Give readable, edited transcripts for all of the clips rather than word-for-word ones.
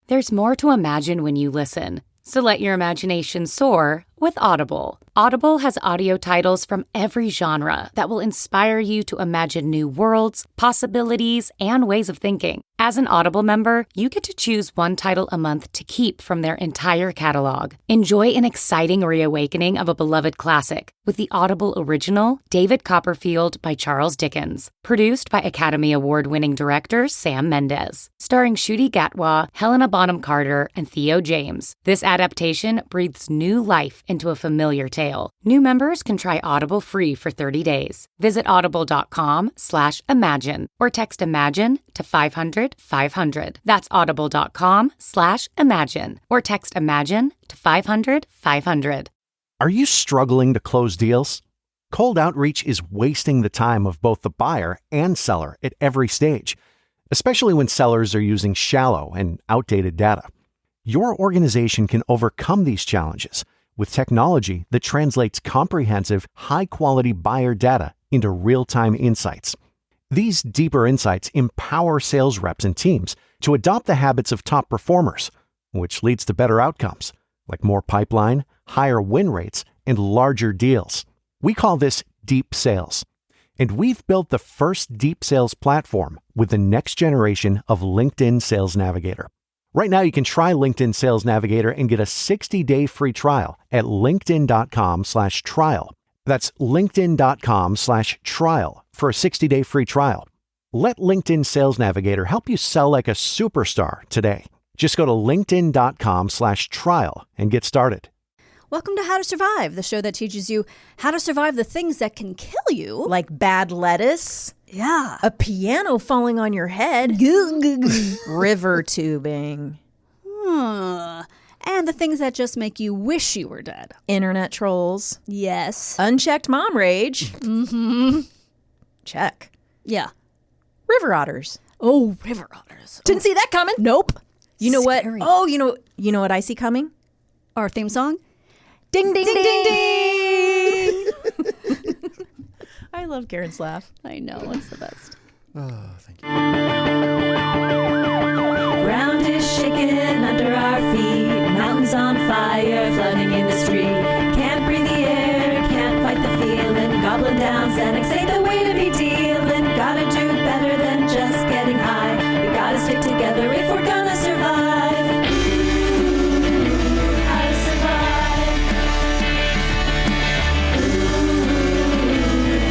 There's more to imagine when you listen. So let your imagination soar with Audible. Audible has audio titles from every genre that will inspire you to imagine new worlds, possibilities, and ways of thinking. As an Audible member, you get to choose one title a month to keep from their entire catalog. Enjoy an exciting reawakening of a beloved classic with the Audible original, David Copperfield by Charles Dickens. Produced by Academy Award-winning director Sam Mendes. Starring Ncuti Gatwa, Helena Bonham Carter, and Theo James. This adaptation breathes new life into a familiar tale. New members can try Audible free for 30 days. Visit audible.com/imagine or text IMAGINE to 500-500. That's audible.com/imagine or text IMAGINE to 500-500. Are you struggling to close deals? Cold outreach is wasting the time of both the buyer and seller at every stage, especially when sellers are using shallow and outdated data. Your organization can overcome these challenges with technology that translates comprehensive, high-quality buyer data into real-time insights. These deeper insights empower sales reps and teams to adopt the habits of top performers, which leads to better outcomes, like more pipeline, higher win rates, and larger deals. We call this deep sales. And we've built the first deep sales platform with the next generation of LinkedIn Sales Navigator. Right now, you can try LinkedIn Sales Navigator and get a 60-day free trial at linkedin.com/trial. That's linkedin.com/trial for a 60-day free trial. Let LinkedIn Sales Navigator help you sell like a superstar today. Just go to linkedin.com/trial and get started. Welcome to How to Survive, the show that teaches you how to survive the things that can kill you. Like bad lettuce. Yeah. A piano falling on your head. River tubing. And the things that just make you wish you were dead. Internet trolls. Yes. Unchecked mom rage. Mm-hmm. Check. Yeah. River otters. Oh, river otters. Didn't see that coming. Nope. You know Scary. what? Oh, you know what I see coming? Our theme song? Ding, ding, ding, ding, ding. I love Karen's laugh. I know, it's the best. Oh, thank you. Ground is shaking under our feet. Mountains on fire, flooding in the street. Can't breathe the air, can't fight the feeling. Gobbling down Xanax ain't the way to be dealing. Gotta do better than just getting high. We gotta stick together if we're gonna survive. How to survive.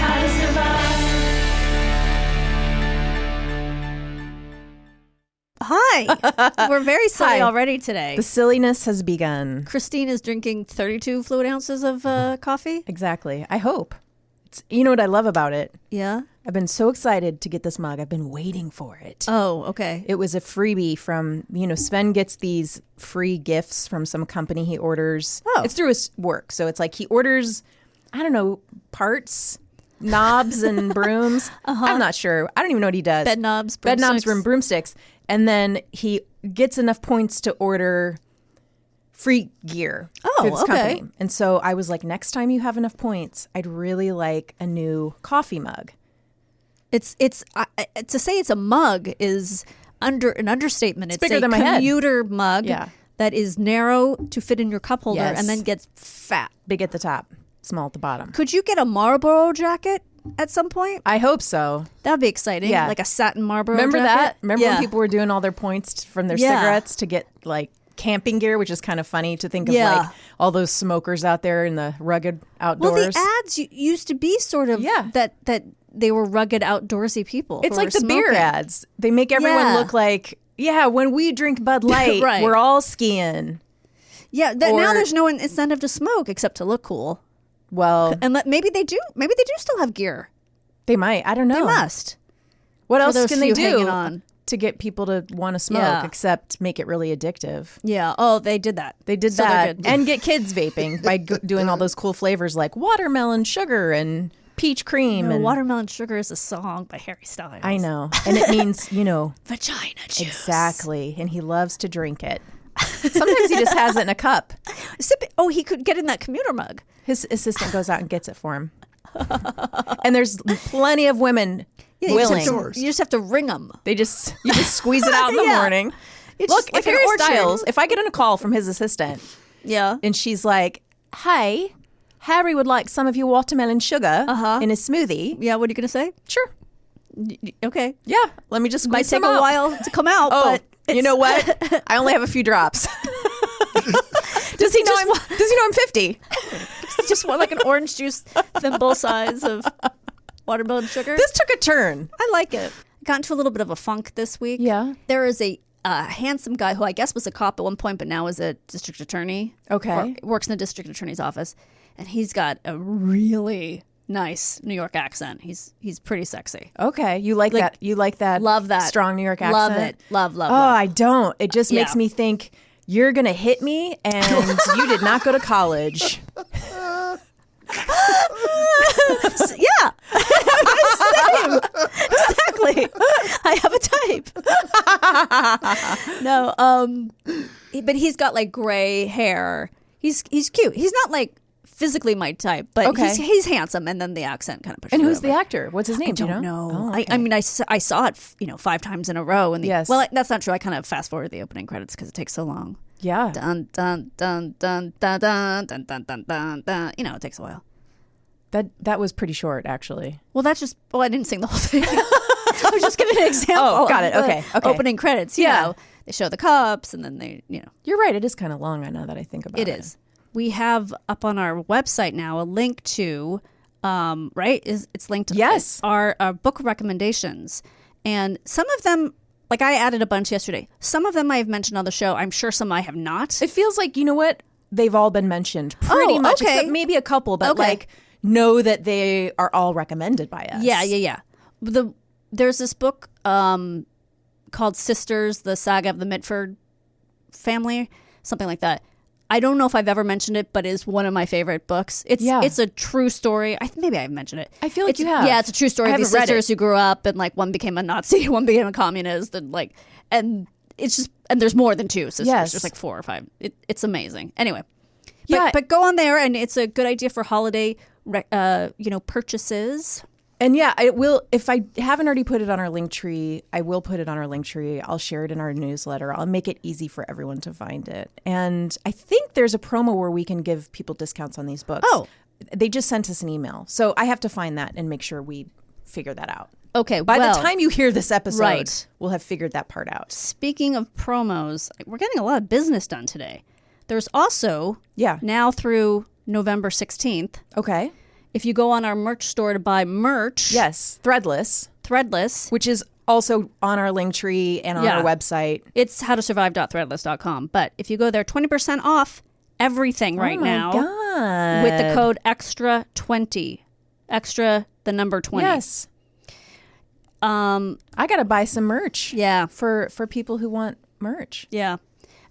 How to survive. Hi. We're very silly Hi. already today. The silliness has begun. Kristine is drinking 32 fluid ounces of coffee. Exactly. I hope. You know what I love about it? Yeah. I've been so excited to get this mug. I've been waiting for it. Oh, okay. It was a freebie from, Sven gets these free gifts from some company he orders. Oh. It's through his work. So it's like he orders, I don't know, parts, knobs and brooms. I'm not sure. I don't even know what he does. Bed knobs, Bed knobs, broomsticks. broomsticks. And then he gets enough points to order free gear through this company. And so I was like, next time you have enough points, I'd really like a new coffee mug. It's to say it's a mug is an understatement. It's bigger a than my head. commuter mug Yeah. that is narrow to fit in your cup holder Yes. and then gets fat. Big at the top, small at the bottom. Could you get a Marlboro jacket at some point? I hope so. That'd be exciting. Yeah. Like a satin Marlboro Remember jacket. that? Remember Yeah. when people were doing all their points from their Yeah. cigarettes to get like camping gear, which is kind of funny to think of Yeah. like all those smokers out there in the rugged outdoors. Well, the ads used to be sort of that they were rugged outdoorsy people. It's who like were the beer smoking. ads. They make everyone Yeah. look like, when we drink Bud Light, Right. we're all skiing. Yeah, now Or- there's no incentive to smoke except to look cool. Well, And maybe they do. Maybe they do still have gear. they might. I don't know. They must. What For else those can they few do hanging on. to get people to want to smoke Yeah. except make it really addictive? Yeah. Oh, they did that. They did So they're that good. and get kids vaping by doing all those cool flavors like watermelon sugar and peach cream. No, and Watermelon Sugar is a song by Harry Styles. I know. And it means, Vagina juice. exactly. And he loves to drink it. Sometimes he just has it in a cup. Sip it. Oh, he could get in that commuter mug. His assistant goes out and gets it for him. And there's plenty of women Yeah, willing. You just have to ring them. You just squeeze it out in the Yeah. morning. It's Look, just like if an Harry orchard. Styles, if I get on a call from his assistant Yeah. and she's like, hey, Harry would like some of your watermelon sugar in his smoothie. Yeah, what are you going to say? Sure. Okay. Yeah. Let me just Might squeeze take some a out. while to come out, Oh, but you know what? I only have a few drops. Does he know I'm 50? it's just like an orange juice thimble size of watermelon sugar. This took a turn. I like it. Got into a little bit of a funk this week. Yeah. There is a handsome guy who I guess was a cop at one point, but now is a district attorney. Okay. Or works in the district attorney's office. And he's got a really nice New York accent. He's pretty sexy. Okay. You like that? You like that? Love that. Strong New York accent? Love it. Love. Oh, I don't. It just makes Yeah. me think you're going to hit me and you did not go to college. Yeah. Same. Exactly. I have a type. No, but he's got like gray hair. He's cute. He's not like physically my type, but Okay. he's handsome, and then the accent kind of pushes And it who's over. the actor? What's his name? I Do you don't know. Oh, okay. I mean, I saw it, 5 times in a row. And Yes. well, that's not true. I kind of fast forward the opening credits because it takes so long. Yeah. Dun dun dun dun dun dun dun dun dun dun dun. It takes a while. That was pretty short, actually. Well, that's just. Well, I didn't sing the whole thing. I was just giving an example. Oh, got of it. the Okay. Opening credits. You Yeah. know, they show the cups, and then they. You're right. It is kind of long. I know that I think about it. It is. We have up on our website now a link to, right? It's linked to Yes. our book recommendations. And some of them, like I added a bunch yesterday. Some of them I have mentioned on the show. I'm sure some I have not. It feels like, you know what? They've all been mentioned pretty much, okay. except maybe a couple, but Okay. like know that they are all recommended by us. Yeah. There's this book called Sisters, the Saga of the Mitford Family, something like that. I don't know if I've ever mentioned it, but it is one of my favorite books. It's a true story. Maybe I've mentioned it. I feel like It's- you have. Yeah, it's a true story I of these haven't read sisters who grew up, and like one became a Nazi, one became a communist, and it's just, and there's more than 2 sisters. Yes. There's like 4 or 5. It's amazing. Anyway, Yeah. but go on there, and it's a good idea for holiday, purchases. And yeah, I will. If I haven't already put it on our link tree, I will put it on our link tree. I'll share it in our newsletter. I'll make it easy for everyone to find it. And I think there's a promo where we can give people discounts on these books. Oh. They just sent us an email. So I have to find that and make sure we figure that out. Okay, By the time you hear this episode, right. we'll have figured that part out. Speaking of promos, we're getting a lot of business done today. There's also, Yeah. now through November 16th, Okay. if you go on our merch store to buy merch, Yes. Threadless, Threadless, which is also on our link tree and on Yeah. our website. it's howtosurvive.threadless.com. But if you go there, 20% off everything right oh my now God. with the code EXTRA20. Extra, the number 20. Yes. I got to buy some merch. Yeah. For people who want merch. Yeah.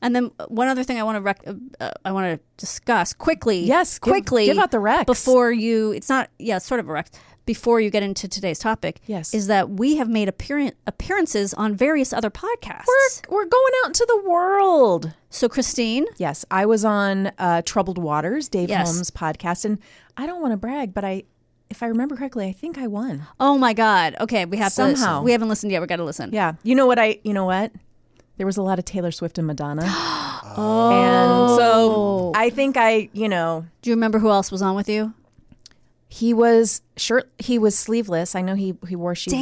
And then one other thing I want to discuss quickly. Yes, quickly. give out the recs. before you. It's not. Yeah, it's sort of a rec. Before you get into today's topic. Yes. is that we have made appearances on various other podcasts. We're going out into the world. So Kristine, Yes, I was on Troubled Waters, Dave Yes. Holmes' podcast, and I don't want to brag, but if I remember correctly, I think I won. oh my God. Okay, we have Somehow. to. We haven't listened yet. We got to listen. Yeah. You know what? There was a lot of Taylor Swift and Madonna. And so I think Do you remember who else was on with you? he was sleeveless. I know he wore shoes.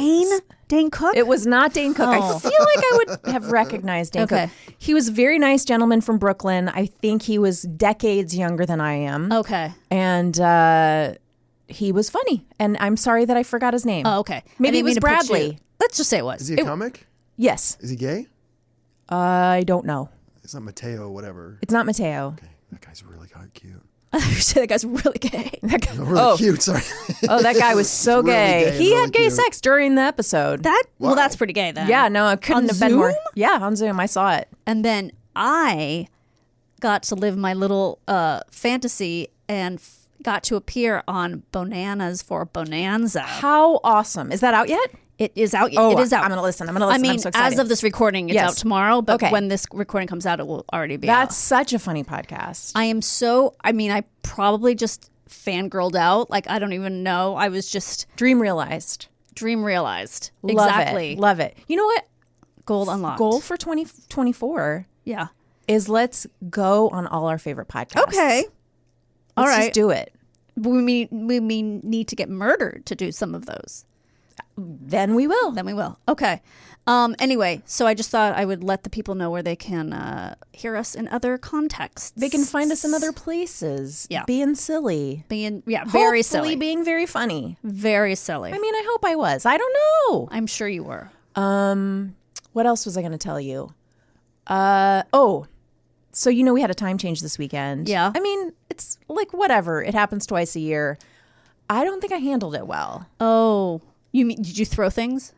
Dane Cook. It was not Dane Cook. I Oh. feel like I would have recognized Dane Okay. Cook. He was a very nice gentleman from Brooklyn. I think he was decades younger than I am. Okay. And he was funny. And I'm sorry that I forgot his name. Oh, okay. Maybe I it didn't was mean to put you- Bradley. Let's just say it was. Is he a comic? Yes. Is he gay? I don't know. It's not Mateo, whatever. It's not Mateo. Okay, that guy's really cute. You say that guy's really gay. Really cute. Sorry. Oh, that guy was so Really gay. gay, He really had gay cute. sex during the episode. Well, Wow. that's pretty gay then. Yeah, no, it couldn't On have been more. Zoom? Yeah, on Zoom. I saw it. And then I got to live my little fantasy and got to appear on Bonanas for Bonanza. How awesome. Is that out yet? It is out. Oh, it is out. I'm going to listen. I I'm mean, so excited. as of this recording, it's Yes. out tomorrow. But Okay. when this recording comes out, it will already be That's out. such a funny podcast. I probably just fangirled out. Like, I don't even know. I was just Dream realized. dream realized. Love Exactly. it. Love it. You know what? Goal unlocked. Goal for 2024 Yeah. is let's go on all our favorite podcasts. Okay. All Let's right. just do it. We need to get murdered to do some of those. Then we will. Then we will. Okay. Anyway, so I just thought I would let the people know where they can hear us in other contexts. They can find us in other places. Yeah. Being silly. very Hopefully silly. being very funny. Very silly. I mean, I hope I was. I don't know. I'm sure you were. What else was I going to tell you? So we had a time change this weekend. Yeah. I mean, it's like whatever. It happens twice a year. I don't think I handled it well. Oh, you mean did you throw things?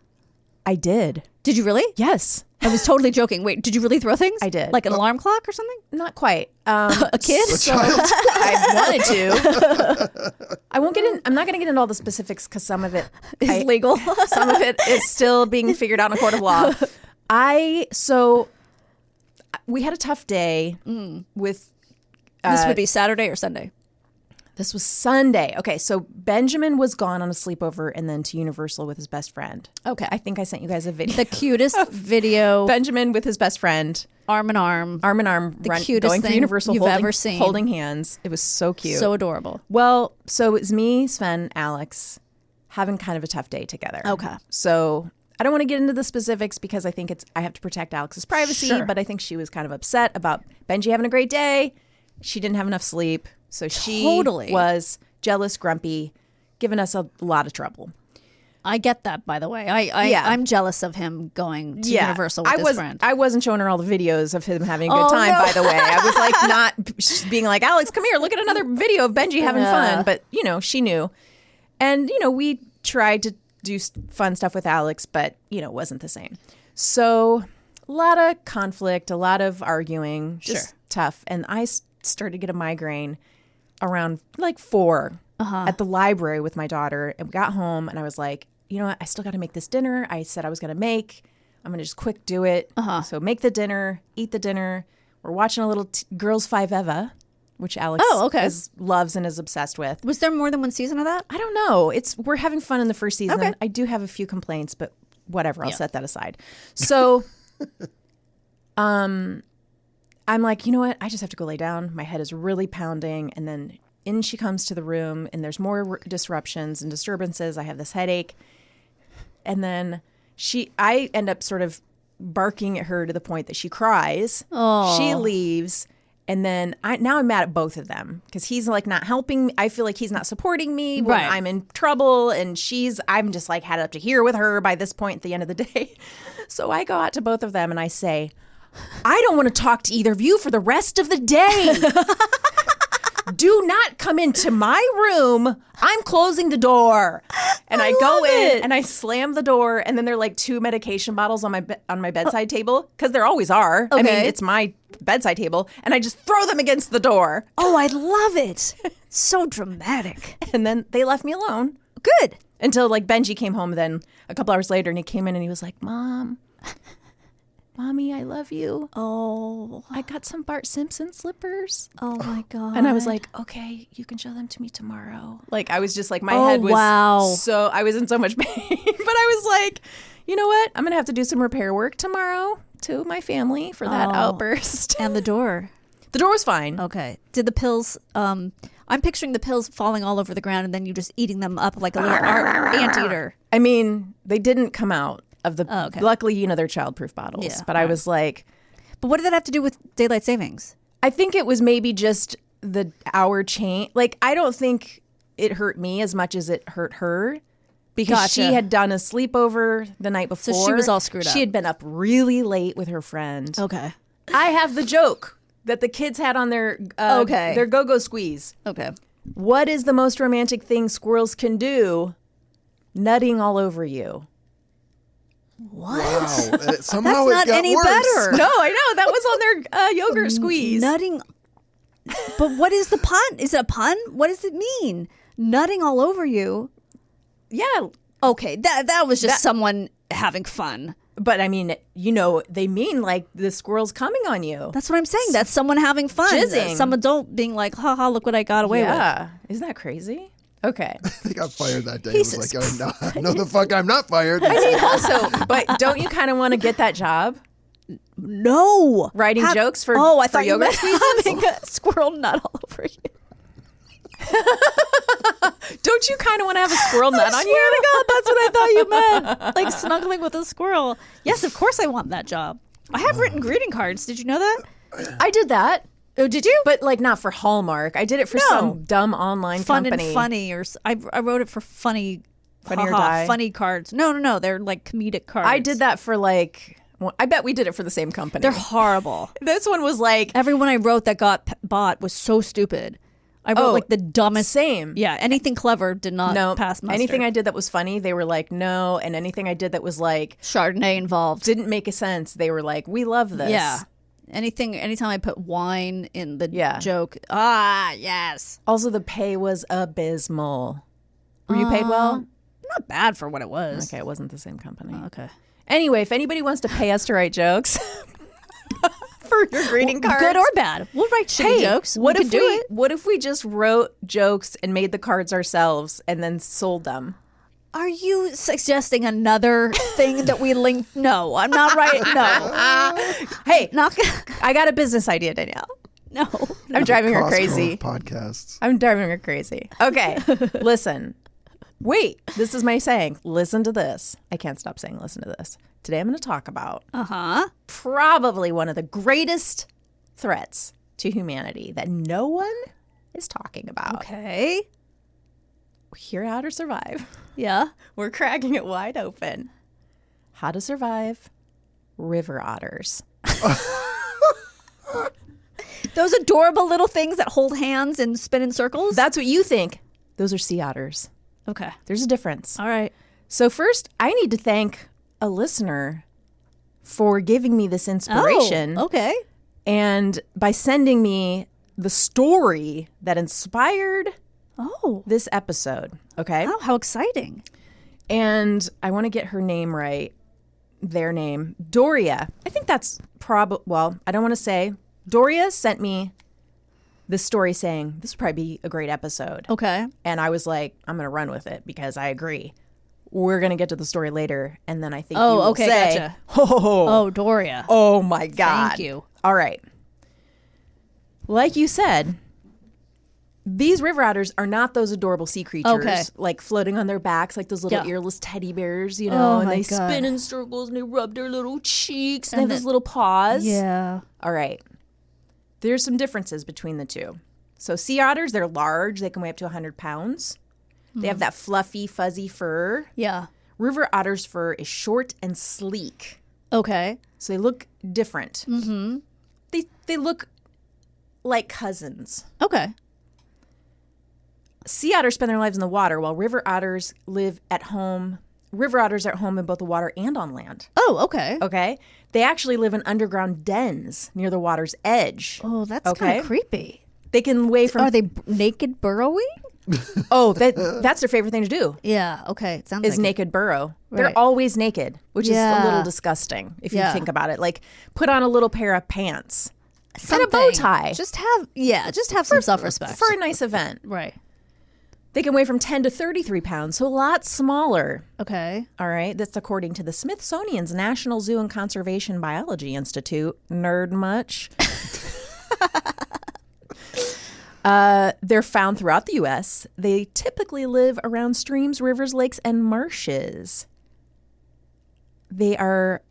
I did. Did you really? Yes. I was totally joking. Wait, did you really throw things? I did. Like an alarm clock or something? Not quite. A kid? I wanted to. I won't get in. I'm not going to get into all the specifics because some of it Is legal. some of it is still being figured out in a court of law. We had a tough day with. This would be Saturday or Sunday. This was Sunday. Okay, so Benjamin was gone on a sleepover and then to Universal with his best friend. Okay. I think I sent you guys a video. The cutest video, Benjamin with his best friend, arm in arm. arm in arm, The cutest going through thing Universal, you've ever seen. holding hands. It was so cute. So adorable. Well, so it was me, Sven, Alex, having kind of a tough day together. Okay. So I don't want to get into the specifics because I think I have to protect Alex's privacy, Sure. but I think she was kind of upset about Benji having a great day. She didn't have enough sleep. So she Totally. was jealous, grumpy, giving us a lot of trouble. I get that, by the way. Yeah. I'm jealous of him going to Universal with his friend. I wasn't showing her all the videos of him having a good Oh, time, no. by the way. I was like not being like, Alex, come here, look at another video of Benji having fun. But, she knew. And, we tried to do fun stuff with Alex, but, it wasn't the same. So a lot of conflict, a lot of arguing, just tough. And I started to get a migraine around like 4 at the library with my daughter. And we got home and I was like, you know what? I still got to make this dinner. I said I was going to make. I'm going to just quick do it. So make the dinner, eat the dinner. We're watching a little Girls 5 Eva, which Alex loves and is obsessed with. Was there more than one season of that? I don't know. We're having fun in the first season. Okay. I do have a few complaints, but whatever. I'll set that aside. So, I'm like, you know what? I just have to go lay down. My head is really pounding. And then in she comes to the room and there's more disruptions and disturbances. I have this headache. And then I end up sort of barking at her to the point that she cries. Oh. She leaves. And then now I'm mad at both of them because he's like not helping me. I feel like he's not supporting me when Right. I'm in trouble. And I'm just like had it up to here with her by this point at the end of the day. So I go out to both of them and I say, I don't want to talk to either of you for the rest of the day. Do not come into my room. I'm closing the door. And I go in and I slam the door. And then there are like 2 medication bottles on my bedside table because there always are. I mean, Okay. it's my bedside table. And I just throw them against the door. Oh, I love it. So dramatic. And then they left me alone Good. until like Benji came home then a couple hours later and he came in and he was like, Mommy, I love you. Oh. I got some Bart Simpson slippers. Oh my God. And I was like, okay, you can show them to me tomorrow. Like, I was just like, my Oh, head was wow. so, I was in so much pain. But I was like, you know what? I'm going to have to do some repair work tomorrow to my family for that outburst. And the door. The door was fine. Okay. Did the pills, I'm picturing the pills falling all over the ground and then you just eating them up like a little anteater. I mean, they didn't come out of the, okay. luckily, they're childproof bottles. Yeah, but I was like, But what did that have to do with daylight savings? I think it was maybe just the hour change. Like, I don't think it hurt me as much as it hurt her because she Gotcha. had done a sleepover the night before. So she was all screwed up. She had been up really late with her friend. Okay. I have the joke that the kids had on their go-go squeeze. Okay. What is the most romantic thing squirrels can do? Nutting all over you. What? Wow. Somehow That's not it got any worse. better. No, I know. That was on their yogurt squeeze. Nutting. But what is the pun? Is it a pun? What does it mean? Nutting all over you. Yeah. Okay, that was just someone having fun. But I mean, they mean like the squirrel's coming on you. That's what I'm saying. That's someone having fun. Jizzing. Some adult being like, ha ha, look what I got away with. Yeah. Isn't that crazy? Okay. I think I got fired that day. I was like, no, the fuck, I'm not fired. I mean, also, but don't you kind of want to get that job? No. Writing jokes for I thought you yoga meant having a squirrel nut all over you. Don't you kind of want to have a squirrel nut on you? Swear to God, that's what I thought you meant. Like snuggling with a squirrel. Yes, of course I want that job. I have written greeting cards. Did you know that? I did that. Oh, did you? But like not for Hallmark. I did it for some dumb online Fun company. and funny, or I wrote it for funny, Funny or Die. funny cards. No, they're like comedic cards. I did that for like, well, I bet we did it for the same company. They're horrible. This one was like, Everyone I wrote that got bought was so stupid. I wrote like the dumbest. Same. Yeah, anything clever did not pass muster. Anything I did that was funny, they were like, no. And anything I did that was like Chardonnay involved. didn't make a sense, they were like, we love this. Yeah. Anytime I put wine in the Yeah. joke. Ah, yes. Also, the pay was abysmal. Were you paid well? Not bad for what it was. Okay, it wasn't the same company. Okay. Anyway, if anybody wants to pay us to write jokes for your greeting cards, Good or bad. We'll write shitty jokes. What we if could do it. What if we just wrote jokes and made the cards ourselves and then sold them? Are you suggesting another thing that we link? No, I'm not right. No. Hey, Not I got a business idea, Danielle. no. I'm driving her Costco crazy. of podcasts. I'm driving her crazy. Okay, listen. Wait, this is my saying. Listen to this. I can't stop saying listen to this. Today I'm going to talk about probably one of the greatest threats to humanity that no one is talking about. Okay. Hear How to Survive. Yeah. We're cracking it wide open. How to survive river otters. Those adorable little things that hold hands and spin in circles. That's what you think. Those are sea otters. Okay. There's a difference. All right. So first, I need to thank a listener for giving me this inspiration. Oh, okay. And by sending me the story that inspired this episode. Okay. Oh, how exciting. And I want to get her name right. Their name. Doria. I think that's well, I don't want to say. Doria sent me this story saying, this would probably be a great episode. Okay. And I was like, I'm going to run with it because I agree. We're going to get to the story later. And then I think you will say, gotcha. Oh, Doria. Oh my God. Thank you. All right. Like you said, these river otters are not those adorable sea creatures, like floating on their backs, like those little earless teddy bears, you know, and they spin in circles and they rub their little cheeks and they have those little paws. Yeah. All right. There's some differences between the two. So sea otters, they're large. They can weigh up to 100 pounds. They have that fluffy, fuzzy fur. Yeah. River otters' fur is short and sleek. Okay. So they look different. Mm-hmm. They look like cousins. Okay. Sea otters spend their lives in the water, while river otters live at home. River otters are at home in both the water and on land. Oh, okay. Okay? They actually live in underground dens near the water's edge. Oh, that's kind of creepy. They can weigh from... Are they naked burrowing? Oh, that's their favorite thing to do. Yeah, okay. It sounds is like naked burrow. Right. They're always naked, which is a Yeah. little disgusting if you Yeah. think about it. Like, put on a little pair of pants and a bow something. tie Just have some self-respect. for a nice event. Right. They can weigh from 10 to 33 pounds, so a lot smaller. Okay. All right, that's according to the Smithsonian's National Zoo and Conservation Biology Institute. Nerd much? They're found throughout the U.S. They typically live around streams, rivers, lakes, and marshes. They are,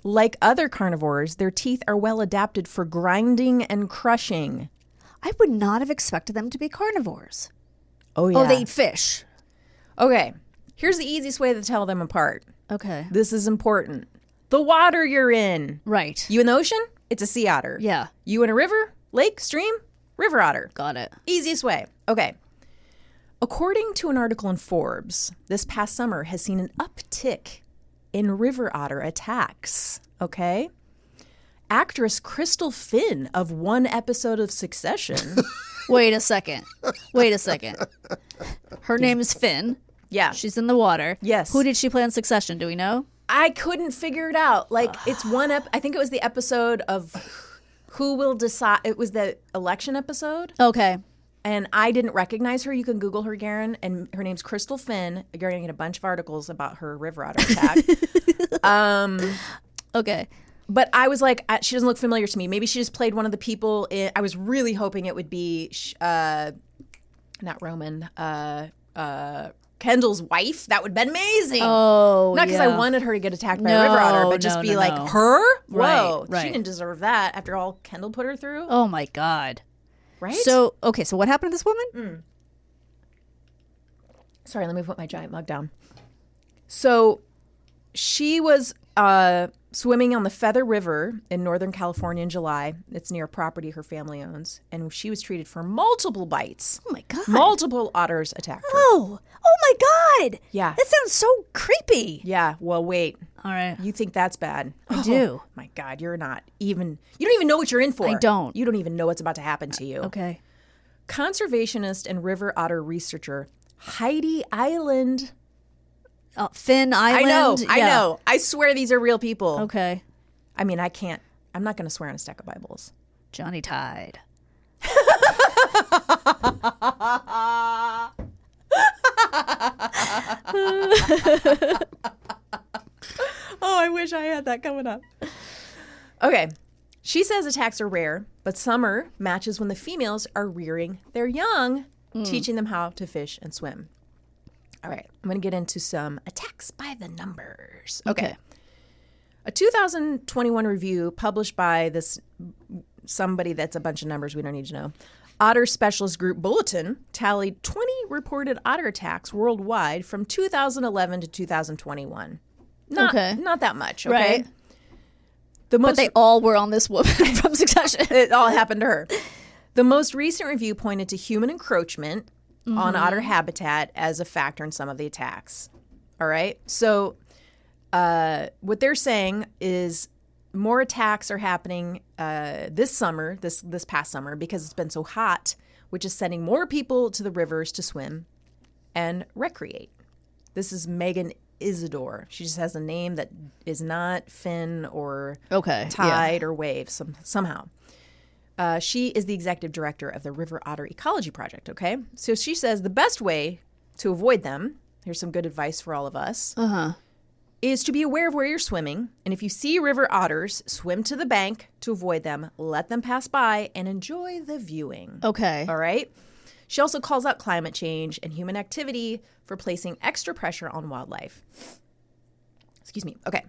like other carnivores, their teeth are well adapted for grinding and crushing. I would not have expected them to be carnivores. Oh, yeah. Oh, they eat fish. Okay, here's the easiest way to tell them apart. Okay. This is important. The water you're in. Right. You in the ocean? It's a sea otter. Yeah. You in a river, lake, stream? River otter. Got it. Easiest way. Okay. According to an article in Forbes, this past summer has seen an uptick in river otter attacks. Okay. Actress Crystal Finn of one episode of Succession. Wait a second. Her name is Finn. Yeah. She's in the water. Yes. Who did she play on Succession? Do we know? I couldn't figure it out. Like, it's one I think it was the episode of Who Will Decide. It was the election episode. Okay. and I didn't recognize her. You can Google her, Garen, and her name's Crystal Finn. You're going to get a bunch of articles about her river otter attack. Okay. But I was like, she doesn't look familiar to me. Maybe she just played one of the people. I was really hoping it would be not Roman, Kendall's wife. That would have been amazing. Oh, not because I wanted her to get attacked by a river otter, but just be like, her? Whoa. Right. She didn't deserve that after all Kendall put her through. Oh, my God. Right? So what happened to this woman? Sorry, let me put my giant mug down. So she was swimming on the Feather River in Northern California in July. It's near a property her family owns. And she was treated for multiple bites. Oh, my God. Multiple otters attacked her. Oh my God. Yeah. That sounds so creepy. Yeah, well, wait. All right. You think that's bad? I do. My God, you don't even know what you're in for. I don't. You don't even know what's about to happen to you. Okay. Conservationist and river otter researcher Heidi Island. Finn Island. I know. I swear these are real people. Okay. I mean, I'm not going to swear on a stack of Bibles. Johnny Tide. Oh, I wish I had that coming up. Okay. She says attacks are rare, but summer matches when the females are rearing their young, teaching them how to fish and swim. All right. I'm going to get into some attacks by the numbers. Okay. A 2021 review published by somebody that's a bunch of numbers we don't need to know. Otter Specialist Group Bulletin tallied 20 reported otter attacks worldwide from 2011 to 2021. Not that much, okay? Right. But they all were on this woman from Succession. It all happened to her. The most recent review pointed to human encroachment on otter habitat as a factor in some of the attacks. All right? So what they're saying is more attacks are happening this summer, this past summer, because it's been so hot, which is sending more people to the rivers to swim and recreate. This is Megan Isidore. She just has a name that is not Finn or Tide or Wave somehow. She is the executive director of the River Otter Ecology Project, okay? So she says the best way to avoid them, here's some good advice for all of us, is to be aware of where you're swimming. And if you see river otters, swim to the bank to avoid them, let them pass by, and enjoy the viewing. Okay. All right? She also calls out climate change and human activity for placing extra pressure on wildlife. Excuse me. Okay.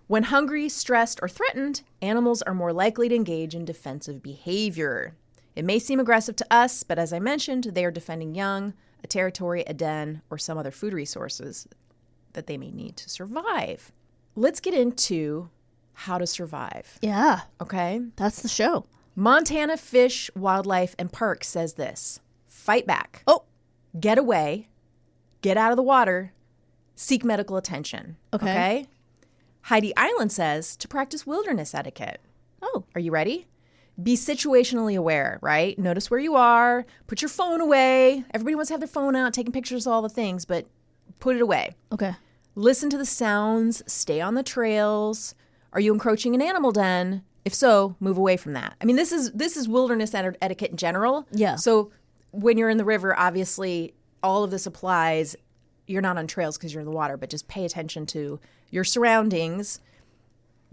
When hungry, stressed, or threatened, animals are more likely to engage in defensive behavior. It may seem aggressive to us, but as I mentioned, they are defending young, a territory, a den, or some other food resources that they may need to survive. Let's get into how to survive. Yeah. Okay? That's the show. Montana Fish, Wildlife, and Parks says this. Fight back. Oh. Get away. Get out of the water. Seek medical attention. Okay? Heidi Island says to practice wilderness etiquette. Oh. Are you ready? Be situationally aware, right? Notice where you are. Put your phone away. Everybody wants to have their phone out, taking pictures of all the things, but put it away. Okay. Listen to the sounds. Stay on the trails. Are you encroaching an animal den? If so, move away from that. I mean, this is wilderness etiquette in general. Yeah. So when you're in the river, obviously, all of this applies. You're not on trails because you're in the water, but just pay attention to your surroundings.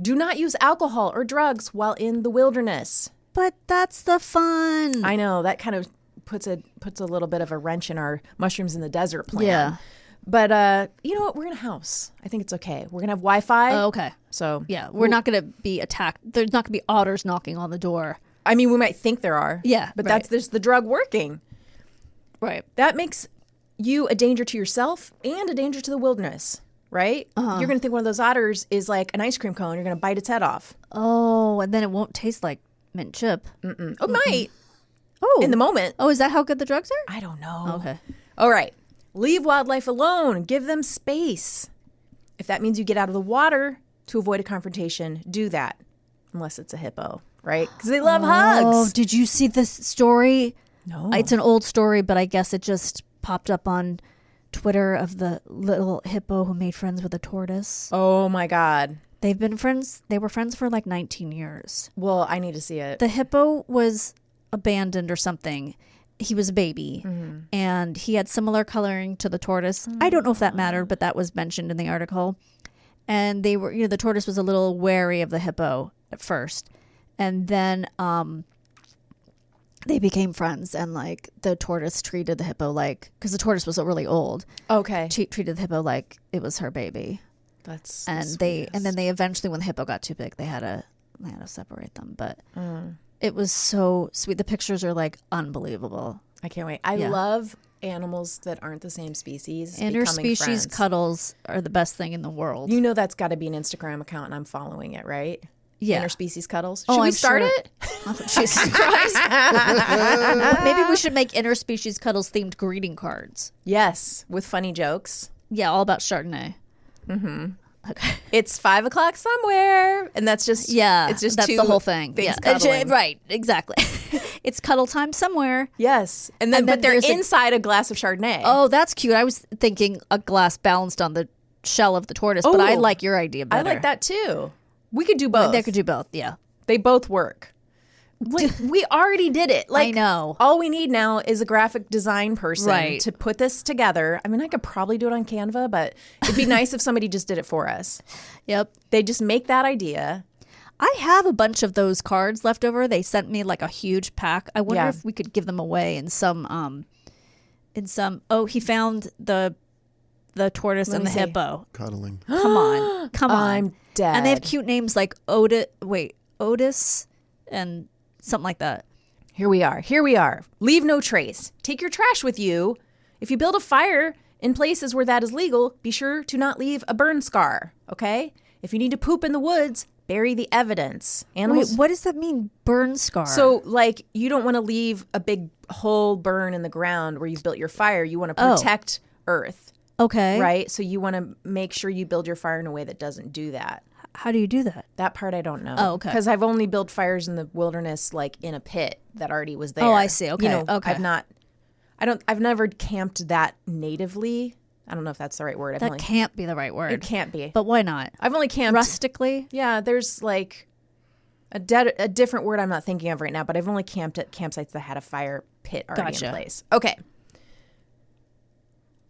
Do not use alcohol or drugs while in the wilderness. But that's the fun. I know, that kind of puts a little bit of a wrench in our mushrooms in the desert plan. Yeah. But you know what? We're in a house. I think it's okay. We're going to have Wi-Fi. Oh, okay. So yeah, we're not going to be attacked. There's not going to be otters knocking on the door. I mean, we might think there are. Yeah. But there's the drug working. Right. That makes you a danger to yourself and a danger to the wilderness, right? You're going to think one of those otters is like an ice cream cone. You're going to bite its head off. Oh, and then it won't taste like mint chip. Mm-mm. Oh, might. Oh. In the moment. Oh, is that how good the drugs are? I don't know. Okay. All right. Leave wildlife alone. Give them space. If that means you get out of the water to avoid a confrontation, do that. Unless it's a hippo, right? Because they love hugs. Oh, did you see this story? No. It's an old story, but I guess it just popped up on Twitter of the little hippo who made friends with a tortoise. Oh, my God. They've been friends. They were friends for like 19 years. Well, I need to see it. The hippo was abandoned or something, he was a baby, and he had similar coloring to the tortoise. I don't know if that mattered, but that was mentioned in the article. And they were, the tortoise was a little wary of the hippo at first, and then they became friends. And like the tortoise treated the hippo because the tortoise was really old. Okay, treated the hippo like it was her baby. That's and then they eventually, when the hippo got too big, they had to separate them. But it was so sweet. The pictures are like unbelievable. I can't wait. I love animals that aren't the same species. Interspecies friends. Cuddles are the best thing in the world. You know that's got to be an Instagram account, and I'm following it, right? Yeah. Interspecies Cuddles. Should we start it? Jesus Christ. Maybe we should make Interspecies Cuddles themed greeting cards. Yes, with funny jokes. Yeah, all about Chardonnay. Mm-hmm. Okay. It's 5 o'clock somewhere, and that's just it's just that's the whole thing. Cuddling. Right, exactly. It's cuddle time somewhere. Yes, and then but they're inside a glass of Chardonnay. Oh, that's cute. I was thinking a glass balanced on the shell of the tortoise, but I like your idea better. I like that too. We could do both. They could do both. Yeah, they both work. Like, we already did it. Like, I know. All we need now is a graphic design person to put this together. I mean, I could probably do it on Canva, but it'd be nice if somebody just did it for us. Yep. They just make that idea. I have a bunch of those cards left over. They sent me like a huge pack. I wonder if we could give them away in some. Oh, he found the tortoise and the hippo cuddling. Come on. I'm dead. And they have cute names like Otis and something like that. Here we are. Leave no trace. Take your trash with you. If you build a fire in places where that is legal, be sure to not leave a burn scar, okay? If you need to poop in the woods, bury the evidence. Animals. Wait, what does that mean, burn scar? So, like, you don't want to leave a big hole burn in the ground where you've built your fire. You want to protect Earth. Okay. Right? So you want to make sure you build your fire in a way that doesn't do that. How do you do that? That part I don't know. Oh, okay. Because I've only built fires in the wilderness, like in a pit that already was there. Oh, I see. Okay. Okay. I've never camped that natively. I don't know if that's the right word. That can't be the right word. It can't be. But why not? I've only camped rustically. Yeah, there's like a different word I'm not thinking of right now. But I've only camped at campsites that had a fire pit already in place. Okay.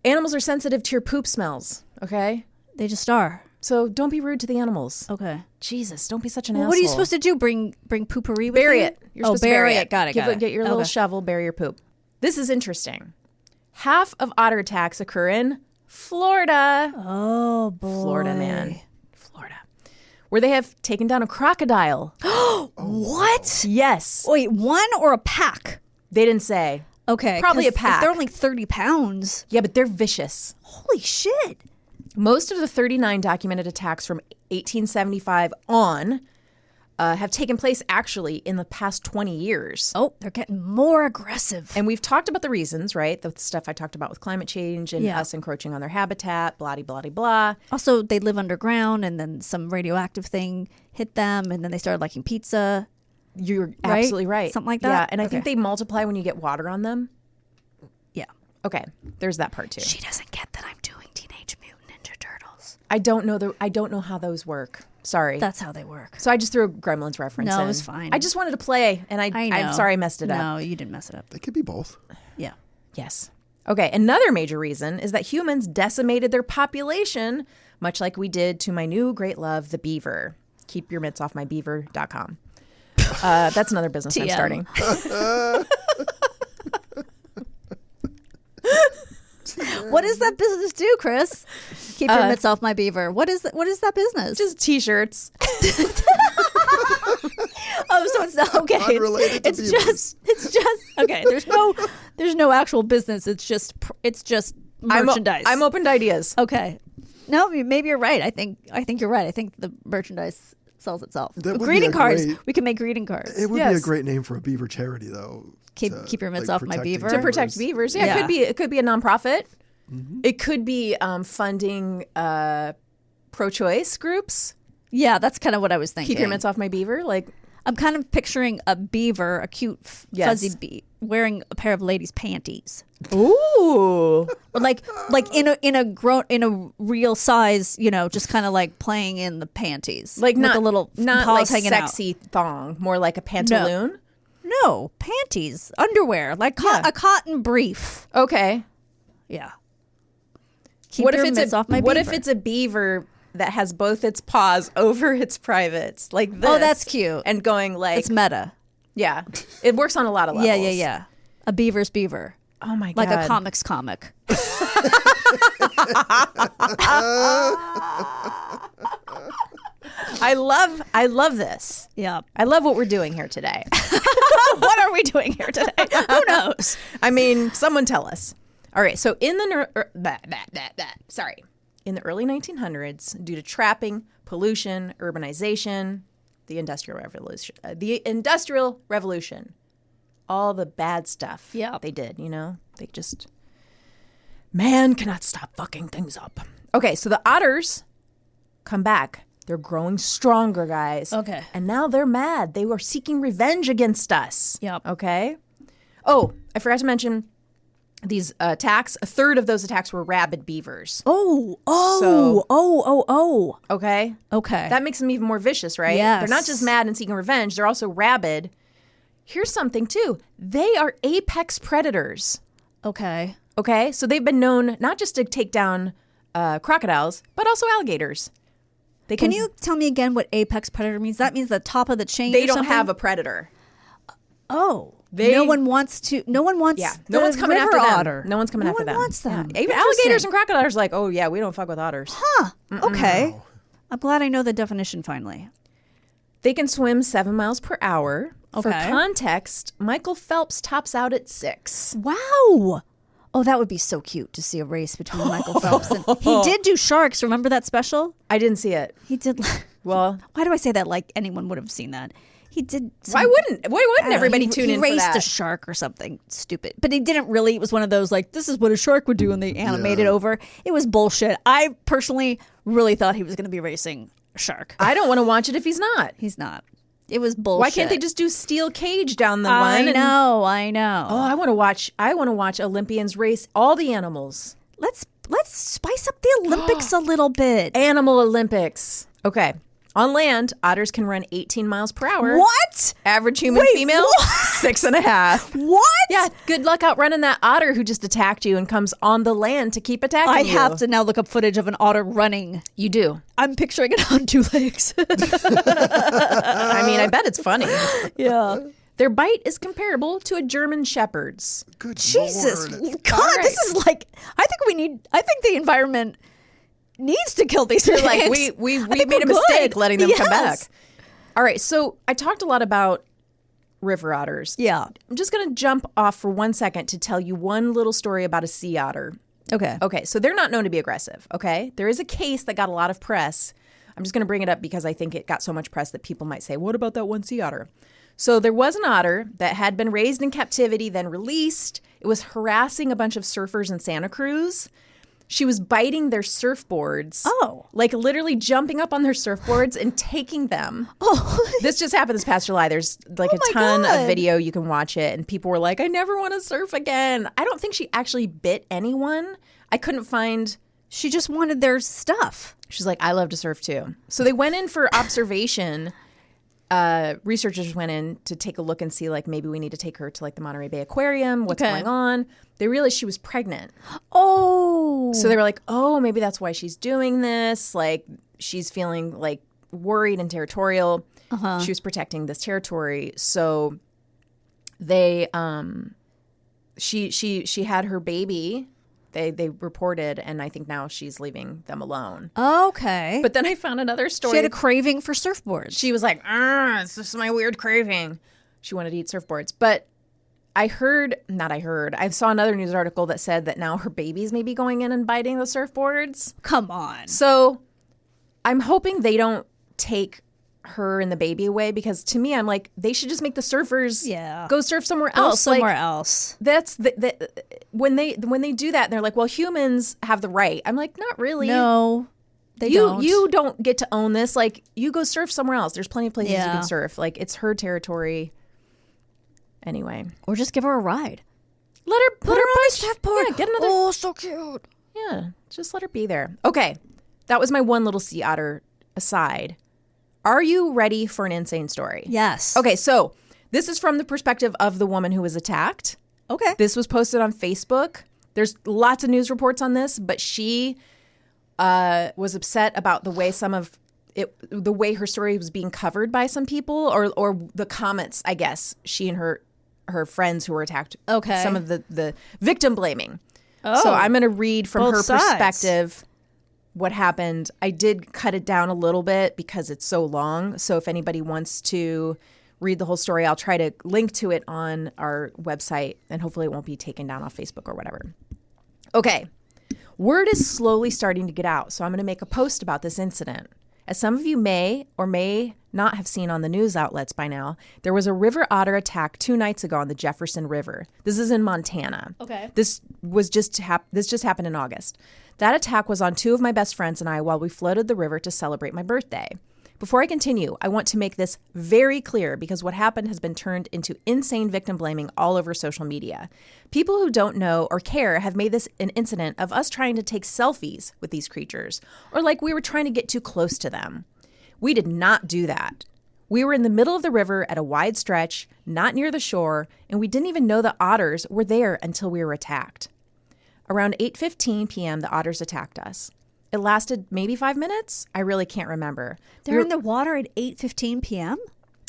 Animals are sensitive to your poop smells. Okay. They just are. So don't be rude to the animals. Okay. Jesus, don't be such an asshole. What are you supposed to do? Bring poopery with bury you? it. You're supposed to bury it. Got it. Get your little shovel, bury your poop. This is interesting. Half of otter attacks occur in Florida. Oh, boy. Florida, man. Florida. Where they have taken down a crocodile. What? Yes. Wait, one or a pack? They didn't say. Okay. Probably a pack. If they're only 30 pounds. Yeah, but they're vicious. Holy shit. Most of the 39 documented attacks from 1875 on have taken place actually in the past 20 years. Oh, they're getting more aggressive. And we've talked about the reasons, right? The stuff I talked about with climate change and us encroaching on their habitat, blah, blah, blah, blah. Also, they live underground and then some radioactive thing hit them and then they started liking pizza. You're absolutely right. Something like that? Yeah, and I think they multiply when you get water on them. Yeah. Okay, there's that part too. She doesn't get that I'm doing Teenage Mutant Ninja Turtles. I don't know how those work. Sorry. That's how they work. So I just threw a Gremlins reference in. No, it was fine. I just wanted to play, and I'm sorry I messed it up. No, you didn't mess it up. They could be both. Yeah. Yes. Okay, another major reason is that humans decimated their population, much like we did to my new great love, the beaver. Keep your mitts off my beaver.com. That's another business I'm starting. What does that business do, Chris? Keep your mitts off my beaver. What is that business? Just t-shirts. Oh, so it's not okay. Unrelated to it's just okay. There's no actual business. It's just merchandise. I'm open to ideas. Okay. No, maybe you're right. I think you're right. I think the merchandise sells itself. Greeting cards. We can make greeting cards. It would be a great name for a beaver charity, though. Keep your mitts off my beaver. To protect beavers. Yeah, it could be a nonprofit. Mm-hmm. It could be funding pro-choice groups. Yeah, that's kind of what I was thinking. Keep your mitts off my beaver. Like, I'm kind of picturing a beaver, a cute fuzzy beaver, wearing a pair of ladies' panties. Ooh, or like in a real size, just kind of like playing in the panties, like not a little not paws like hanging sexy out. Thong, more like a pantaloon. No, panties, underwear, like a cotton brief. Okay. Yeah. Keep your mitts off my beaver. What if it's a beaver that has both its paws over its privates, like this? Oh, that's cute. And going like... It's meta. Yeah. It works on a lot of levels. Yeah. A beaver's beaver. Oh, my God. Like a comic's comic. I love this. Yeah. I love what we're doing here today. What are we doing here today? Who knows? I mean, someone tell us. All right. So in the in the early 1900s, due to trapping, pollution, urbanization, the Industrial Revolution, all the bad stuff they did, they just, man cannot stop fucking things up. Okay, so the otters come back. They're growing stronger, guys. Okay. And now they're mad. They were seeking revenge against us. Yep. Okay. Oh, I forgot to mention these attacks. A third of those attacks were rabid beavers. Oh. Okay. Okay. That makes them even more vicious, right? Yes. They're not just mad and seeking revenge. They're also rabid. Here's something, too. They are apex predators. Okay. Okay? So they've been known not just to take down crocodiles, but also alligators. Can you tell me again what apex predator means? That means the top of the chain. They don't have a predator. Oh. No one wants. Yeah. No one's coming after them. Otter. No one's coming after them. No one wants them. Yeah. Even alligators and crocodiles are like, oh, yeah, we don't fuck with otters. Huh. Okay. I'm glad I know the definition finally. They can swim 7 miles per hour. Okay. For context, Michael Phelps tops out at 6. Wow. Oh, that would be so cute to see a race between Michael Phelps and... He did do sharks. Remember that special? I didn't see it. He did... Well... Why do I say that like anyone would have seen that? He did... Why wouldn't everybody tune in for that? He raced a shark or something stupid. But he didn't really... It was one of those like, this is what a shark would do, and they animated over. It was bullshit. I personally really thought he was going to be racing a shark. I don't want to watch it if he's not. He's not. It was bullshit. Why can't they just do steel cage down the one? I know. Oh, I want to watch Olympians race all the animals. Let's spice up the Olympics a little bit. Animal Olympics. Okay. On land, otters can run 18 miles per hour. What? Average human female, what? 6.5. What? Yeah, good luck outrunning that otter who just attacked you and comes on the land to keep attacking you. I have to now look up footage of an otter running. You do. I'm picturing it on 2 legs. I mean, I bet it's funny. Yeah. Their bite is comparable to a German shepherd's. Good Jesus. Lord. God, Right. this is like, I think the environment needs to kill these things. Like we made a mistake letting them come back. Yes. All right, so I talked a lot about river otters. Yeah. I'm just going to jump off for 1 second to tell you one little story about a sea otter. Okay. Okay, so they're not known to be aggressive, okay? There is a case that got a lot of press. I'm just going to bring it up because I think it got so much press that people might say, what about that one sea otter? So there was an otter that had been raised in captivity, then released. It was harassing a bunch of surfers in Santa Cruz. She was biting their surfboards. Oh. Like literally jumping up on their surfboards and taking them. Oh. This just happened this past July. There's like a ton of video. You can watch it. And people were like, I never want to surf again. I don't think she actually bit anyone. I couldn't find... She just wanted their stuff. She's like, I love to surf too. So they went in for observation. Researchers went in to take a look and see like maybe we need to take her to like the Monterey Bay Aquarium. What's going on? They realized she was pregnant. Oh. So they were like, oh, maybe that's why she's doing this. Like she's feeling like worried and territorial. She was protecting this territory. So they she had her baby. They reported, and I think now she's leaving them alone. Okay. But then I found another story. She had a craving for surfboards. She was like, it's just my weird craving. She wanted to eat surfboards. But I saw another news article that said that now her babies may be going in and biting the surfboards. Come on. So I'm hoping they don't take her and the baby away, because to me, I'm like, they should just make the surfers go surf somewhere else. Somewhere else. That's when they do that, they're like, well, humans have the right. I'm like, not really. No, they don't. You don't get to own this. Like, you go surf somewhere else. There's plenty of places you can surf. Like, it's her territory. Anyway, or just give her a ride. Let her put her on the surfboard. Yeah, get another. Oh, so cute. Yeah, just let her be there. Okay, that was my one little sea otter aside. Are you ready for an insane story? Yes. Okay, so This is from the perspective of the woman who was attacked. Okay. This was posted on Facebook. There's lots of news reports on this, but she was upset about the way her story was being covered by some people, or the comments, I guess, she and her friends who were attacked. Okay. Some of the victim blaming. Oh. So I'm going to read from Both her sides. perspective what happened. I did cut it down a little bit because it's so long. So if anybody wants to read the whole story, I'll try to link to it on our website, and hopefully it won't be taken down off Facebook or whatever. Okay. Word is slowly starting to get out, so I'm going to make a post about this incident. As some of you may or may not have seen on the news outlets by now, there was a river otter attack 2 nights ago on the Jefferson River. This is in Montana. Okay. This just happened in August. That attack was on 2 of my best friends and I while we floated the river to celebrate my birthday. Before I continue, I want to make this very clear because what happened has been turned into insane victim blaming all over social media. People who don't know or care have made this an incident of us trying to take selfies with these creatures, or like we were trying to get too close to them. We did not do that. We were in the middle of the river at a wide stretch, not near the shore, and we didn't even know the otters were there until we were attacked. Around 8:15 p.m., the otters attacked us. It lasted maybe 5 minutes. I really can't remember. They're in the water at 8:15 p.m.?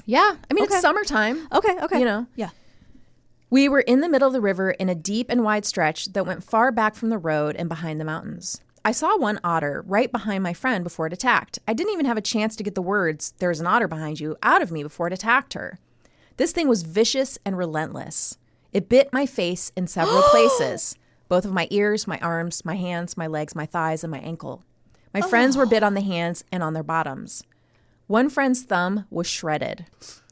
Yeah. I mean, Okay. It's summertime. Okay. You know? Yeah. We were in the middle of the river in a deep and wide stretch that went far back from the road and behind the mountains. I saw one otter right behind my friend before it attacked. I didn't even have a chance to get the words, "There's an otter behind you," out of me before it attacked her. This thing was vicious and relentless. It bit my face in several places. Both of my ears, my arms, my hands, my legs, my thighs, and my ankle. My friends were bit on the hands and on their bottoms. One friend's thumb was shredded,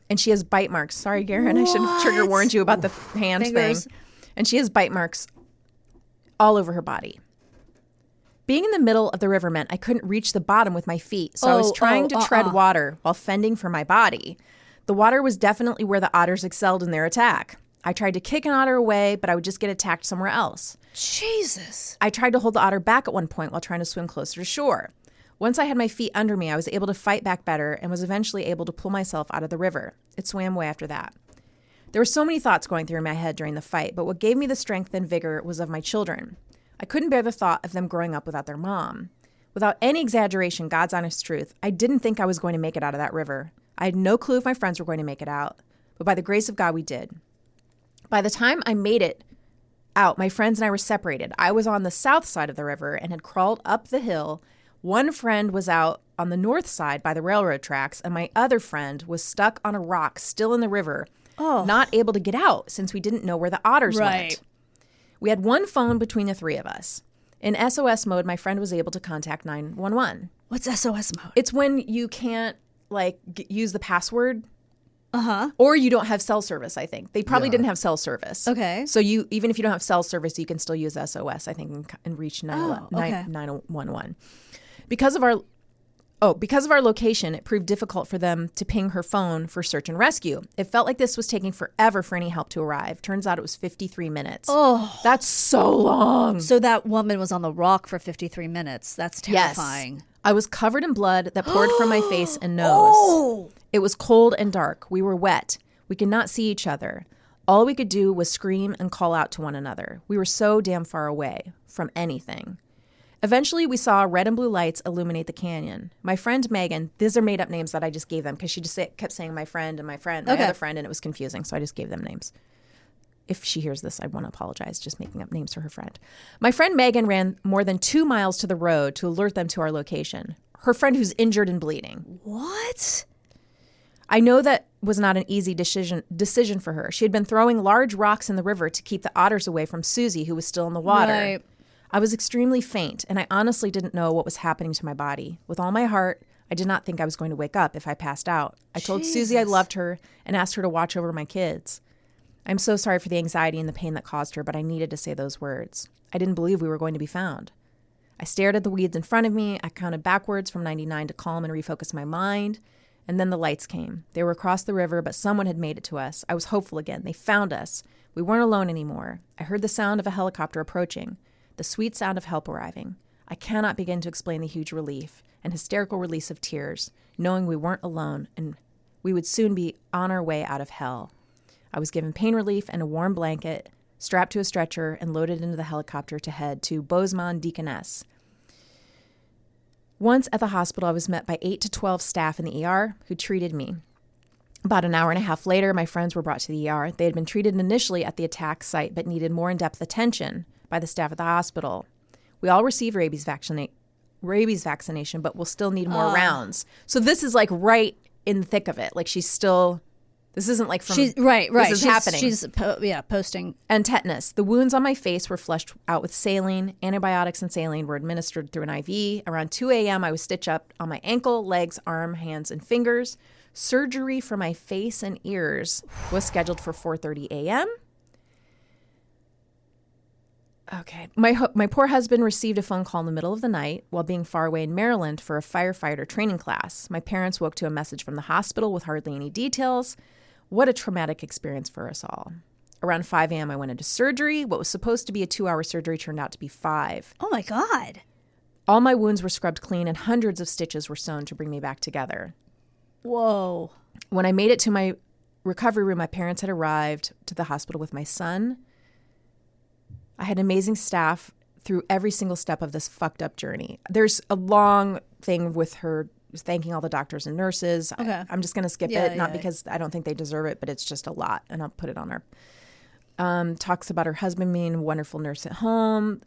and she has bite marks. Sorry, Garen, I should have trigger warned you about the hand Fingers. thing. And she has bite marks all over her body. Being in the middle of the river meant I couldn't reach the bottom with my feet, so I was trying to tread water while fending for my body. The water was definitely where the otters excelled in their attack. I tried to kick an otter away, but I would just get attacked somewhere else. Jesus. I tried to hold the otter back at one point while trying to swim closer to shore. Once I had my feet under me, I was able to fight back better and was eventually able to pull myself out of the river. It swam away after that. There were so many thoughts going through my head during the fight, but what gave me the strength and vigor was of my children. I couldn't bear the thought of them growing up without their mom. Without any exaggeration, God's honest truth, I didn't think I was going to make it out of that river. I had no clue if my friends were going to make it out, but by the grace of God, we did. By the time I made it out, my friends and I were separated. I was on the south side of the river and had crawled up the hill. One friend was out on the north side by the railroad tracks, and my other friend was stuck on a rock still in the river, not able to get out since we didn't know where the otters went. We had one phone between the 3 of us. In SOS mode, my friend was able to contact 911. What's SOS mode? It's when you can't use the password. Uh-huh. Or you don't have cell service, I think. They probably didn't have cell service. Okay. So even if you don't have cell service, you can still use SOS, I think, and reach 911. Because of our location, it proved difficult for them to ping her phone for search and rescue. It felt like this was taking forever for any help to arrive. Turns out it was 53 minutes. Oh. That's so long. So that woman was on the rock for 53 minutes. That's terrifying. Yes. I was covered in blood that poured from my face and nose. Oh. It was cold and dark. We were wet. We could not see each other. All we could do was scream and call out to one another. We were so damn far away from anything. Eventually, we saw red and blue lights illuminate the canyon. My friend Megan, these are made-up names that I just gave them because she just kept saying my friend and my other friend, and it was confusing, so I just gave them names. If she hears this, I want to apologize, just making up names for her friend. My friend Megan ran more than 2 miles to the road to alert them to our location. Her friend who's injured and bleeding. What? I know that was not an easy decision for her. She had been throwing large rocks in the river to keep the otters away from Susie, who was still in the water. Right. I was extremely faint, and I honestly didn't know what was happening to my body. With all my heart, I did not think I was going to wake up if I passed out. I told Susie I loved her and asked her to watch over my kids. I'm so sorry for the anxiety and the pain that caused her, but I needed to say those words. I didn't believe we were going to be found. I stared at the weeds in front of me. I counted backwards from 99 to calm and refocus my mind. And then the lights came. They were across the river, but someone had made it to us. I was hopeful again. They found us. We weren't alone anymore. I heard the sound of a helicopter approaching, the sweet sound of help arriving. I cannot begin to explain the huge relief and hysterical release of tears, knowing we weren't alone and we would soon be on our way out of hell. I was given pain relief and a warm blanket, strapped to a stretcher, and loaded into the helicopter to head to Bozeman Deaconess. Once at the hospital, I was met by 8 to 12 staff in the ER who treated me. About an hour and a half later, my friends were brought to the ER. They had been treated initially at the attack site, but needed more in-depth attention by the staff at the hospital. We all received rabies vaccination, but we'll still need more rounds. So this is like right in the thick of it. Like she's still, this isn't like from, right. This is happening. She's posting. And tetanus. The wounds on my face were flushed out with saline. Antibiotics and saline were administered through an IV. Around 2 a.m., I was stitched up on my ankle, legs, arm, hands, and fingers. Surgery for my face and ears was scheduled for 4:30 a.m. Okay. My poor husband received a phone call in the middle of the night while being far away in Maryland for a firefighter training class. My parents woke to a message from the hospital with hardly any details. What a traumatic experience for us all. Around 5 a.m., I went into surgery. What was supposed to be a 2-hour surgery turned out to be 5. Oh, my God. All my wounds were scrubbed clean and hundreds of stitches were sewn to bring me back together. Whoa. When I made it to my recovery room, my parents had arrived to the hospital with my son. I had amazing staff through every single step of this fucked up journey. There's a long thing with her thanking all the doctors and nurses. Okay. I'm just going to skip it, not because I don't think they deserve it, but it's just a lot, and I'll put it on her. Talks about her husband being a wonderful nurse at home,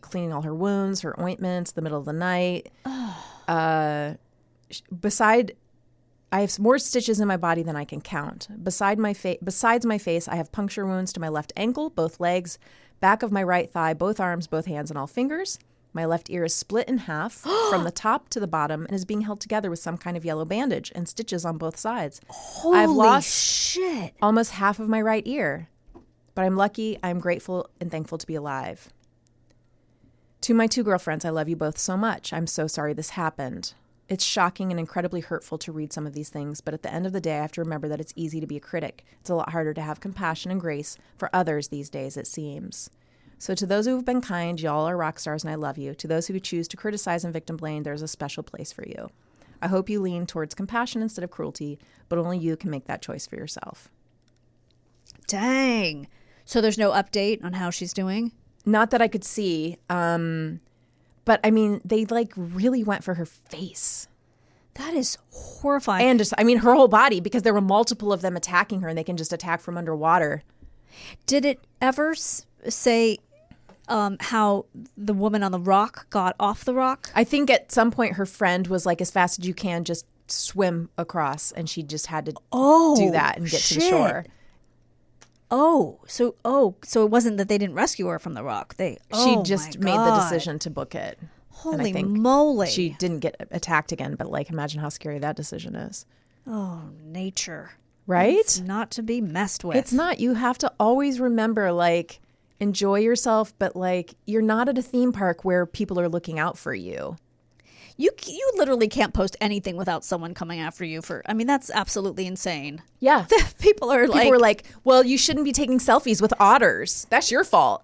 cleaning all her wounds, her ointments, the middle of the night. I have more stitches in my body than I can count. Besides my face, I have puncture wounds to my left ankle, both legs, back of my right thigh, both arms, both hands, and all fingers. My left ear is split in half from the top to the bottom and is being held together with some kind of yellow bandage and stitches on both sides. I've lost shit. Almost half of my right ear. But I'm lucky, I'm grateful, and thankful to be alive. To my 2 girlfriends, I love you both so much. I'm so sorry this happened. It's shocking and incredibly hurtful to read some of these things, but at the end of the day, I have to remember that it's easy to be a critic. It's a lot harder to have compassion and grace for others these days, it seems. So to those who have been kind, y'all are rock stars and I love you. To those who choose to criticize and victim blame, there's a special place for you. I hope you lean towards compassion instead of cruelty, but only you can make that choice for yourself. Dang. So there's no update on how she's doing? Not that I could see. But I mean, they like really went for her face. That is horrifying. And just, I mean, her whole body, because there were multiple of them attacking her and they can just attack from underwater. Did it ever say how the woman on the rock got off the rock? I think at some point her friend was like, as fast as you can, just swim across. And she just had to do that and get to the shore. So it wasn't that they didn't rescue her from the rock. She just made the decision to book it. Holy moly. She didn't get attacked again, but like imagine how scary that decision is. Oh, nature. Right? It's not to be messed with. It's not. You have to always remember, like, enjoy yourself, but like you're not at a theme park where people are looking out for you. You literally can't post anything without someone coming after you for, I mean, that's absolutely insane. Yeah. People are like, well, you shouldn't be taking selfies with otters. That's your fault.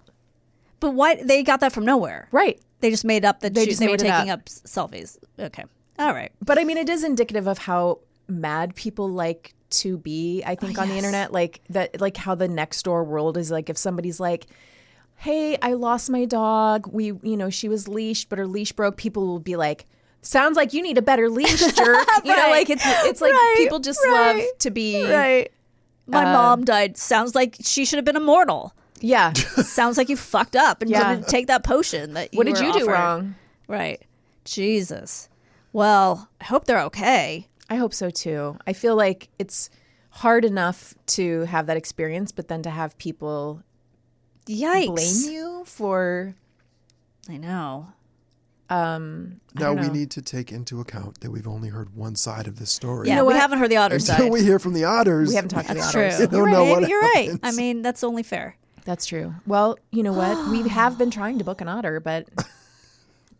But why? They got that from nowhere. Right. They just made up that they were taking up selfies. Okay. All right. But I mean, it is indicative of how mad people like to be, I think, on the internet. Like that, like how the next door world is like if somebody's like, hey, I lost my dog. She was leashed, but her leash broke. People will be like, sounds like you need a better leash, jerk. You know, like it's like people just love to be. Right. My mom died. Sounds like she should have been immortal. Yeah. Sounds like you fucked up and didn't take that potion that you What did you do offered. wrong? Right. Jesus. Well, I hope they're okay. I hope so too. I feel like it's hard enough to have that experience, but then to have people blame you for. I know. Now we need to take into account that we've only heard one side of this story. Yeah, we haven't heard the Otters side. Until we hear from the Otters. We haven't talked to the That's Otters. true. We don't know what You're right. happens. I mean, that's only fair. That's true. Well, you know what? We have been trying to book an otter, but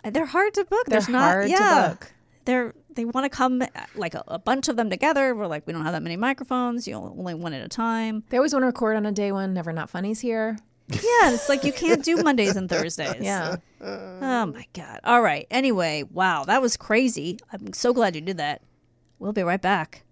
they're hard to book. they're hard to book. They want to come like a bunch of them together. We're like, we don't have that many microphones. You only one at a time. They always want to record on a day one. Never Not Funny's here. Yeah, it's like you can't do Mondays and Thursdays. Yeah. Oh my God. All right. Anyway, wow, that was crazy. I'm so glad you did that. We'll be right back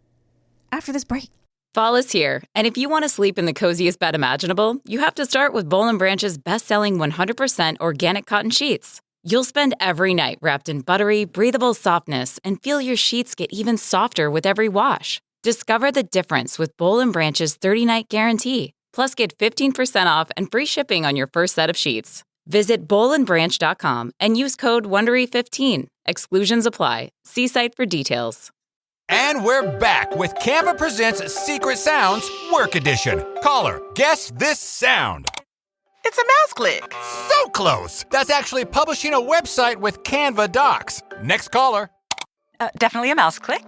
after this break. Fall is here, and if you want to sleep in the coziest bed imaginable, you have to start with Boll & Branch's best-selling 100% organic cotton sheets. You'll spend every night wrapped in buttery, breathable softness and feel your sheets get even softer with every wash. Discover the difference with Boll & Branch's 30-night guarantee. Plus, get 15% off and free shipping on your first set of sheets. Visit bollandbranch.com and use code WONDERY15. Exclusions apply. See site for details. And we're back with Canva Presents Secret Sounds Work Edition. Caller, guess this sound. It's a mouse click. So close. That's actually publishing a website with Canva Docs. Next caller. Definitely a mouse click.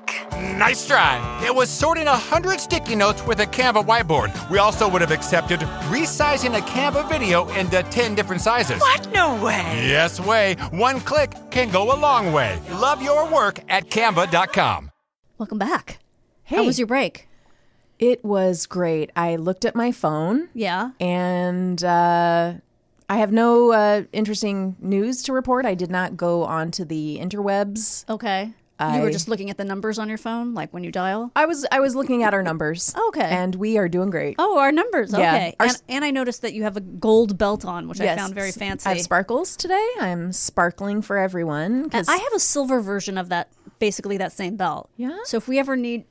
Nice try. It was sorting 100 sticky notes with a Canva whiteboard. We also would have accepted resizing a Canva video into 10 different sizes. What? No way. Yes way. One click can go a long way. Love your work at canva.com. Welcome back. Hey. How was your break? It was great. I looked at my phone. Yeah. And I have no interesting news to report. I did not go onto the interwebs. Okay. You were just looking at the numbers on your phone, like when you dial? I was looking at our numbers. Okay. And we are doing great. Oh, our numbers. Yeah. Okay. And I noticed that you have a gold belt on, which I found very fancy. I have sparkles today. I'm sparkling for everyone. And I have a silver version of that, basically that same belt. Yeah. So if we ever need,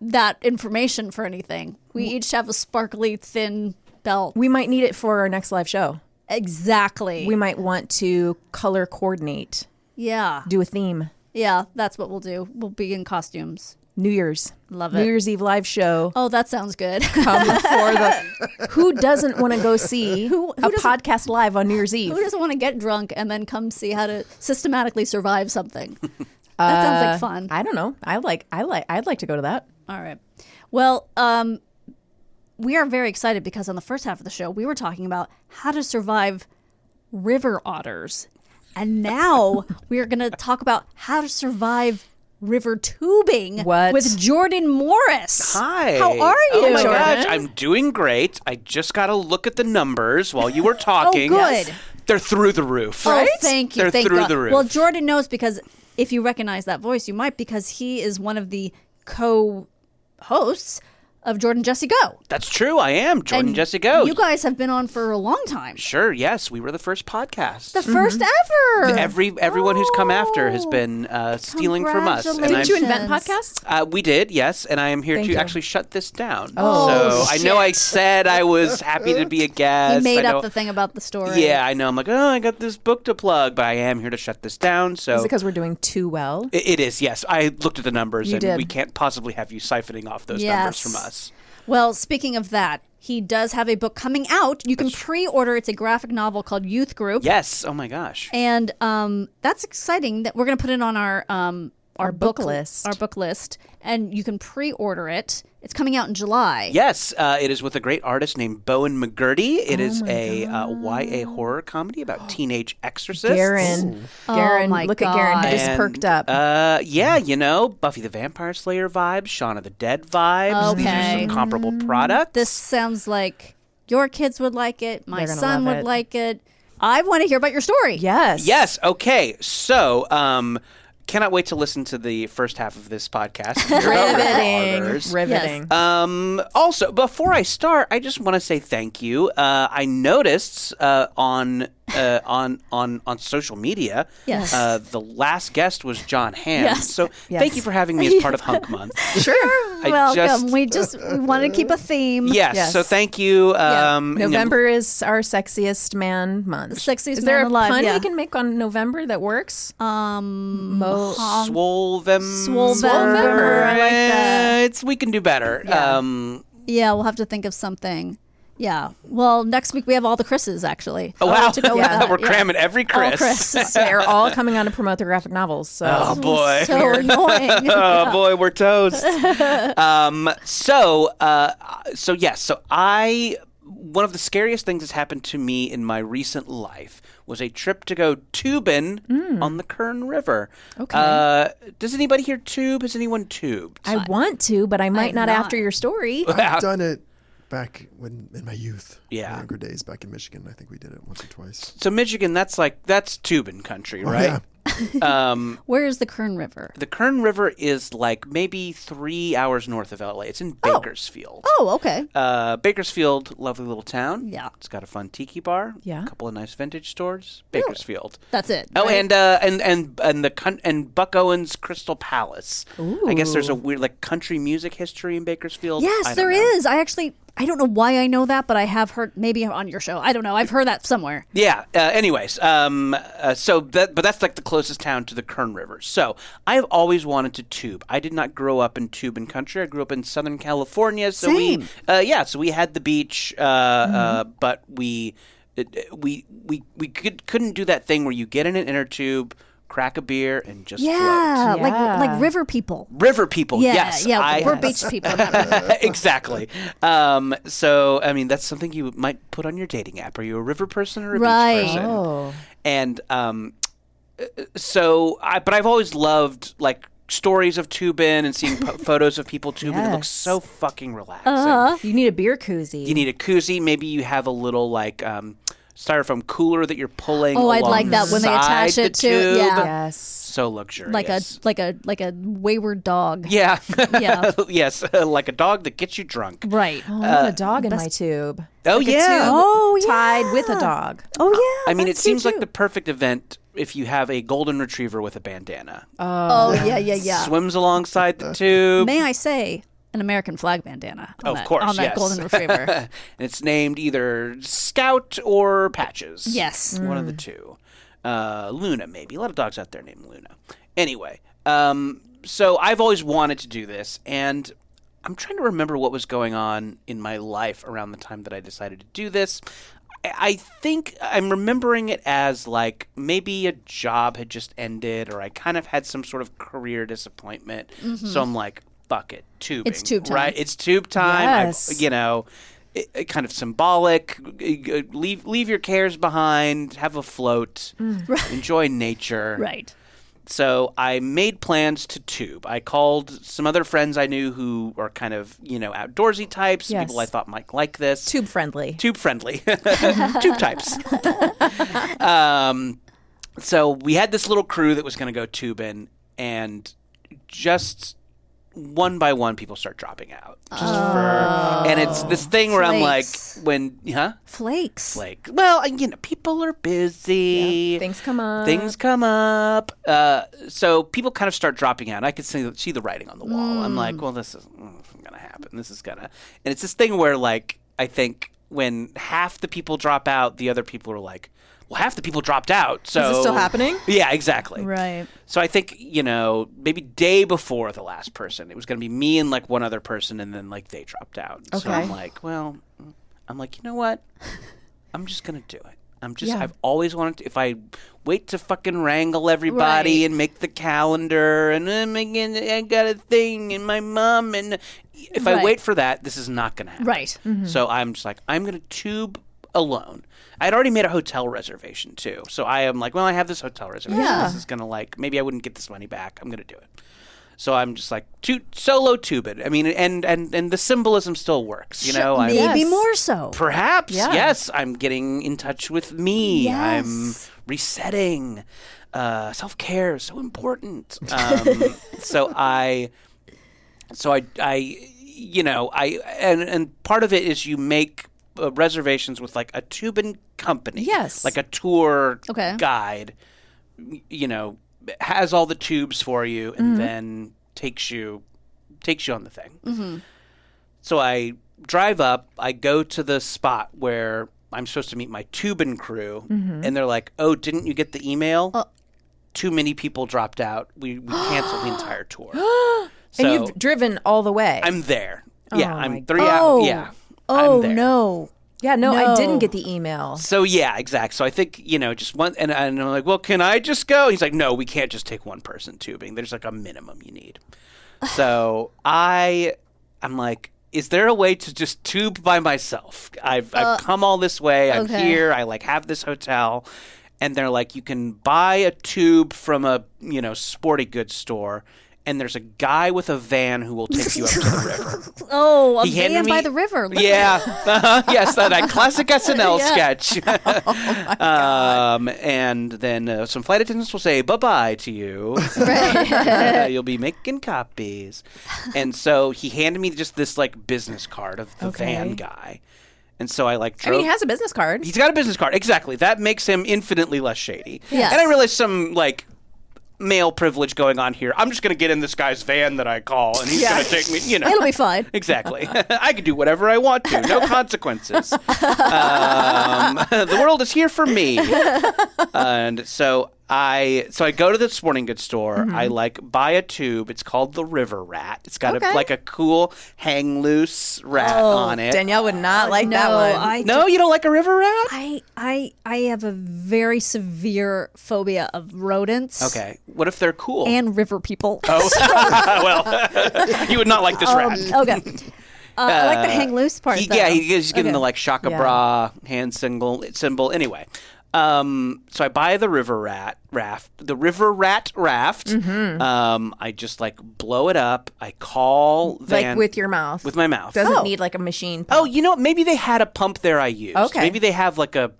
that information for anything, we each have a sparkly, thin belt. We might need it for our next live show. Exactly. We might want to color coordinate. Yeah. Do a theme. Yeah, that's what we'll do. We'll be in costumes. New Year's. Love it. New Year's Eve live show. Oh, that sounds good. Come for the... Who doesn't want to go see a podcast live on New Year's Eve? Who doesn't want to get drunk and then come see how to systematically survive something? That sounds like fun. I don't know. I'd like to go to that. All right. Well, we are very excited because on the first half of the show, we were talking about how to survive river otters. And now we're going to talk about how to survive river tubing with Jordan Morris. Hi. How are you? Oh my Jordan? gosh, I'm doing great. I just got to look at the numbers while you were talking. Oh, good. They're through the roof. Right? Oh, thank you. They're thank through God. the roof. Well, Jordan knows because if you recognize that voice, you might, because he is one of the co-hosts of Jordan Jesse Go. That's true. I am Jordan And Jesse Go. You guys have been on for a long time. Sure. Yes, we were the first podcast. The first ever. Everyone who's come after has been stealing from us. And Didn't you invent podcasts? We did, yes, and I am here to actually shut this down. Oh, so I know I said I was happy to be a guest. He made up the thing about the story. Yeah, I know. I'm like, I got this book to plug, but I am here to shut this down. So Is it because we're doing too well? It is, yes. I looked at the numbers, You and did. we can't possibly have you siphoning off those numbers from us. Well, speaking of that, he does have a book coming out. You can pre-order. It's a graphic novel called Youth Group. Yes. Oh my gosh. And that's exciting. That we're going to put it on our book list. Our book list, and you can pre-order it. It's coming out in July. Yes, it is with a great artist named Bowen McGurty. It is a YA horror comedy about teenage exorcists. Garen, look at Garen. He just perked up. Yeah, Buffy the Vampire Slayer vibes, Shaun of the Dead vibes. Okay. These are some comparable products. This sounds like your kids would like it. My They're gonna son love would it. like it. I want to hear about your story. Yes. Yes. Okay. So, cannot wait to listen to the first half of this podcast. Riveting. Also, before I start, I just want to say thank you. I noticed on social media, the last guest was John Hamm. Yes. So thank you for having me as part of Hunk Month. Sure. Welcome. We want to keep a theme. Yes. So thank you. November is our sexiest man month. Sexiest is there man a alive, pun yeah. we can make on November that works? Swolvember. I like that. We can do better. Yeah, we'll have to think of something. Yeah. Well, next week we have all the Chris's, actually. Oh, wow. To go with that. We're cramming every Chris. All Chris. They're all coming on to promote their graphic novels. So. Oh, boy. So annoying. Oh, boy, we're toast. One of the scariest things that's happened to me in my recent life was a trip to go tubing on the Kern River. Okay. Does anybody here tube? Has anyone tubed? I want to, but I might not after your story. I've done it back in my youth. Yeah. My younger days back in Michigan. I think we did it once or twice. So Michigan, that's Tubin country, Oh, right? yeah. Where is the Kern River? The Kern River is like maybe 3 hours north of LA. It's in Bakersfield. Oh, okay. Bakersfield, lovely little town. Yeah. It's got a fun tiki bar. Yeah. A couple of nice vintage stores. Bakersfield. That's it. Oh, right? and Buck Owens Crystal Palace. Ooh. I guess there's a weird like country music history in Bakersfield. Yes, there is. I don't know why I know that, but I have heard maybe on your show. I don't know. I've heard that somewhere. Yeah. Anyways, but that's like the closest town to the Kern River. So I've always wanted to tube. I did not grow up in Tubin country. I grew up in Southern California. So Same. So we had the beach, but we couldn't do that thing where you get in an inner tube, crack a beer, and just float. Like river people. River people, yes. We're beach people. Not river. Exactly. So, I mean, that's something you might put on your dating app. Are you a river person or a beach person? Oh. And but I've always loved, like, stories of Tubin and seeing photos of people tubing. It looks so fucking relaxing. You need a beer koozie. You need a koozie. Maybe you have a little, like... styrofoam cooler that you're pulling. Oh, I'd like that when they attach it to. Yeah. Yes. So luxurious. Like a wayward dog. Yeah. Yeah. Yes, like a dog that gets you drunk. Right. Oh, I want a dog in my tube. Oh, like yeah. A tube tied with a dog. Oh yeah. I mean, it seems like the perfect event if you have a golden retriever with a bandana. Oh yeah. Swims alongside the tube. May I say? An American flag bandana on on that golden retriever. And it's named either Scout or Patches. Yes. One of the two. Luna, maybe. A lot of dogs out there named Luna. Anyway, so I've always wanted to do this, and I'm trying to remember what was going on in my life around the time that I decided to do this. I think I'm remembering it as like maybe a job had just ended, or I kind of had some sort of career disappointment. Mm-hmm. So I'm like, fuck it, tubing. It's tube time. Right? It's tube time. Yes. It kind of symbolic. Leave your cares behind. Have a float. Right. Enjoy nature. Right. So I made plans to tube. I called some other friends I knew who are kind of, outdoorsy types. Yes. People I thought might like this. Tube friendly. Tube types. So we had this little crew that was going to go tubing, and just one by one people start dropping out. And it's this thing where I'm like, Flakes. Well, people are busy. Yeah. Things come up. So people kind of start dropping out. I could see the writing on the wall. I'm like, well, this is going to happen. And it's this thing where, like, I think when half the people drop out, the other people are like, well, half the people dropped out. So is it still happening? Yeah, exactly. Right. So I think, maybe day before the last person, it was going to be me and like one other person, and then like they dropped out. Okay. So I'm like, you know what? I'm just going to do it. I've always wanted to, if I wait to fucking wrangle everybody and make the calendar and I got a thing and my mom, and if I wait for that, this is not going to happen. Right. Mm-hmm. So I'm just like, I'm going to tube alone. I'd already made a hotel reservation too. So I am like, well, I have this hotel reservation. Yeah. This is going to maybe I wouldn't get this money back. I'm going to do it. So I'm just like, solo tubing. I mean, and the symbolism still works, Maybe more so. Perhaps, yes. I'm getting in touch with me. Yes. I'm resetting. Self-care is so important. So part of it is you make reservations with like a tubing company. Yes. Like a tour guide, has all the tubes for you and then takes you on the thing. Mm-hmm. So I drive up, I go to the spot where I'm supposed to meet my tubing crew, and they're like, oh, didn't you get the email? Too many people dropped out. We canceled the entire tour. So and you've driven all the way. I'm there. Yeah, Oh, I'm my 3 hours. Yeah. Oh, I'm there. no. Yeah, no, I didn't get the email. So, yeah, exactly. So I think, just one, and I'm like, well, can I just go? He's like, no, we can't just take one person tubing. There's like a minimum you need. So I'm like, is there a way to just tube by myself? I've come all this way. I'm here. I like have this hotel. And they're like, you can buy a tube from a, sporting goods store and there's a guy with a van who will take you up to the river. Oh, a van by the river. Yeah. Yes, that classic SNL sketch. Oh, my God. And then some flight attendants will say bye-bye to you. You'll be making copies. And so he handed me just this like business card of the van guy. And so I like drove. I mean, he has a business card. He's got a business card. Exactly. That makes him infinitely less shady. Yes. And I realized some like male privilege going on here. I'm just going to get in this guy's van that I call, and he's going to take me, you know. It'll be fine. Exactly. I can do whatever I want to. No consequences. The world is here for me. And so I go to the sporting goods store. I like buy a tube. It's called the River Rat. It's got like a cool hang loose rat on it. Danielle would not like that one. No, you don't like a river rat? I have a very severe phobia of rodents. Okay. What if they're cool? And river people. Oh, well, you would not like this rat. Okay. I like the hang loose part. He's giving the like shaka bra hand symbol. Anyway, so I buy the river rat raft. I just like blow it up. I call like with your mouth. With my mouth. Doesn't need like a machine pump. Oh, you know what? Maybe they had a pump there I used. Okay. Maybe they have like a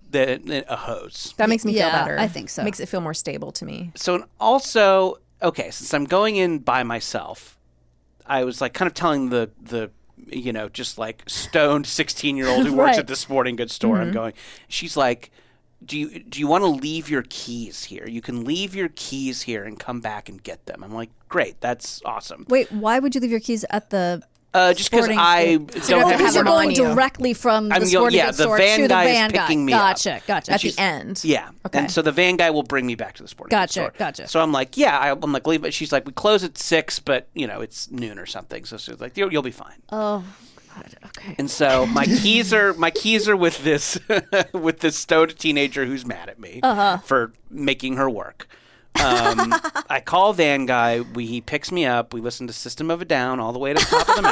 hose. That makes me feel better. I think so. Makes it feel more stable to me. So also, okay, since I'm going in by myself, I was like kind of telling the you know, just like stoned 16-year-old who works at the sporting goods store. I'm going, she's like, do you want to leave your keys here? You can leave your keys here and come back and get them. I'm like, great, that's awesome. Wait, why would you leave your keys at the just because I don't have because you're them going on you. directly from the sporting goods store to the van guy. Picking me Gotcha. up. At the end. Yeah. Okay. And so the van guy will bring me back to the sporting goods store. Gotcha. So I'm like, yeah, I'm like, leave. But she's like, we close at 6, but you know, it's noon or something. So she's like, you'll be fine. Oh. Okay. And so my keys are with this with this stoned teenager who's mad at me for making her work. I call van guy. He picks me up. We listen to System of a Down all the way to the top of the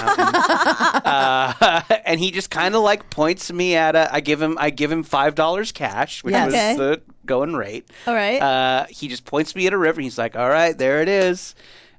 mountain, and he just kind of like points me at I give him $5 cash, which was the going rate. All right. He just points me at a river. He's like, "All right, there it is."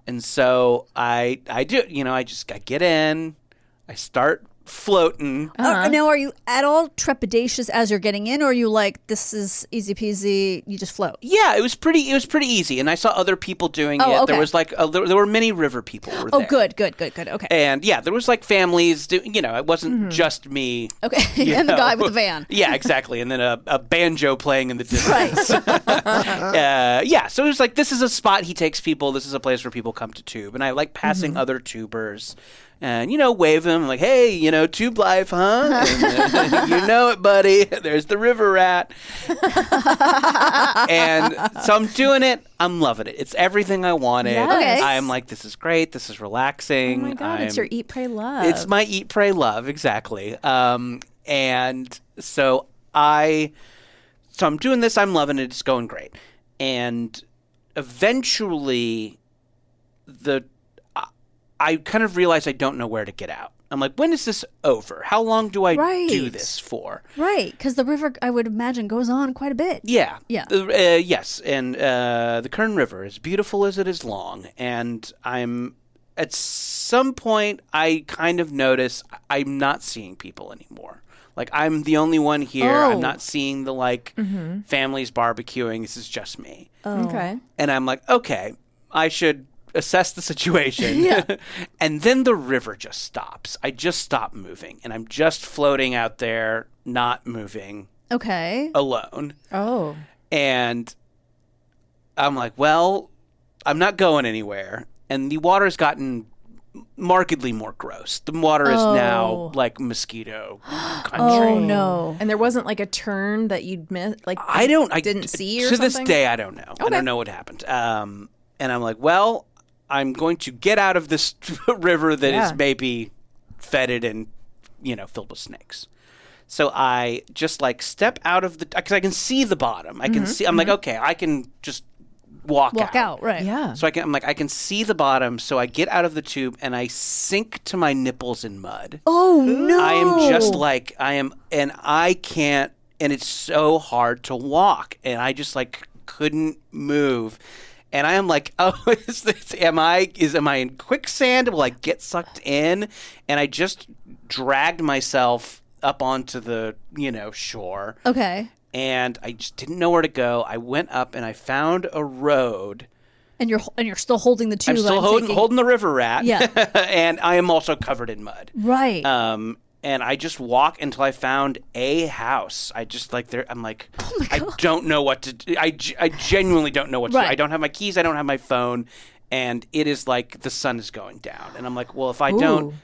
And so I do. You know, I get in. I start floating. Now, are you at all trepidatious as you're getting in, or are you like, this is easy peasy, you just float? Yeah, it was pretty easy, and I saw other people doing it. Okay. There was like there were many river people were there. Good. Okay. And yeah, there was like families. You know, it wasn't just me. Okay, and the guy with the van. Yeah, exactly, and then a banjo playing in the distance. Right. Yeah, so it was like, this is a spot he takes people. This is a place where people come to tube, and I like passing other tubers. And, you know, wave him like, hey, you know, tube life, huh? And, you know it, buddy. There's the river rat. And so I'm doing it. I'm loving it. It's everything I wanted. Yes. Okay. I'm like, this is great. This is relaxing. Oh, my God. It's your eat, pray, love. It's my eat, pray, love. Exactly. And so I'm doing this. I'm loving it. It's going great. And eventually I kind of realized I don't know where to get out. I'm like, when is this over? How long do I do this for? Right, because the river, I would imagine, goes on quite a bit. Yeah. Yeah. Yes, and the Kern River, as beautiful as it is long, and at some point, I kind of notice I'm not seeing people anymore. Like, I'm the only one here. I'm not seeing the, families barbecuing. This is just me. Oh. Okay. And I'm like, okay, I should assess the situation. And then the river just stops. I just stop moving, and I'm just floating out there, not moving. Okay. Alone. Oh. And I'm like, well, I'm not going anywhere. And the water's gotten markedly more gross. The water is now like mosquito country. Oh no. And there wasn't like a turn that you'd miss, like I didn't see or to something? this day I don't know. Okay. I don't know what happened. And I'm like, well, I'm going to get out of this river that is maybe fetid and, you know, filled with snakes. So I just like step out of because I can see the bottom. I can see. I'm like, okay, I can just walk out. Right. Yeah. So I'm like, I can see the bottom. So I get out of the tube and I sink to my nipples in mud. Oh no! I am just like and I can't. And it's so hard to walk, and I just like couldn't move. And I am like, oh, am I in quicksand? Will I get sucked in? And I just dragged myself up onto the, shore. Okay. And I just didn't know where to go. I went up and I found a road. And you're still holding the tube. I'm still holding the river rat. Yeah. And I am also covered in mud. Right. And I just walk until I found a house. I just I'm like, oh my God. I don't know what to do. I genuinely don't know what to do. I don't have my keys. I don't have my phone. And it is like the sun is going down. And I'm like, well, if I don't,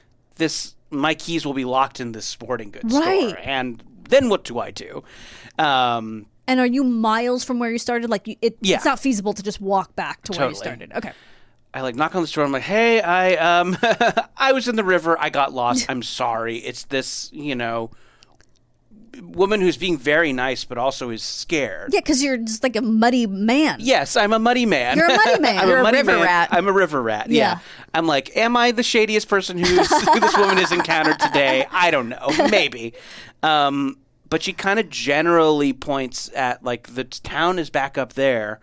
my keys will be locked in this sporting goods store. And then what do I do? And are you miles from where you started? Like, it's not feasible to just walk back to where you started. Okay. I knock on the door. I'm like, hey, I was in the river. I got lost. I'm sorry. It's this, woman who's being very nice, but also is scared. Yeah, because you're just like a muddy man. Yes, I'm a muddy man. You're a muddy man. You're a river rat. I'm a river rat. Yeah. I'm like, am I the shadiest person who this woman has encountered today? I don't know. Maybe. But she kind of generally points at the town is back up there,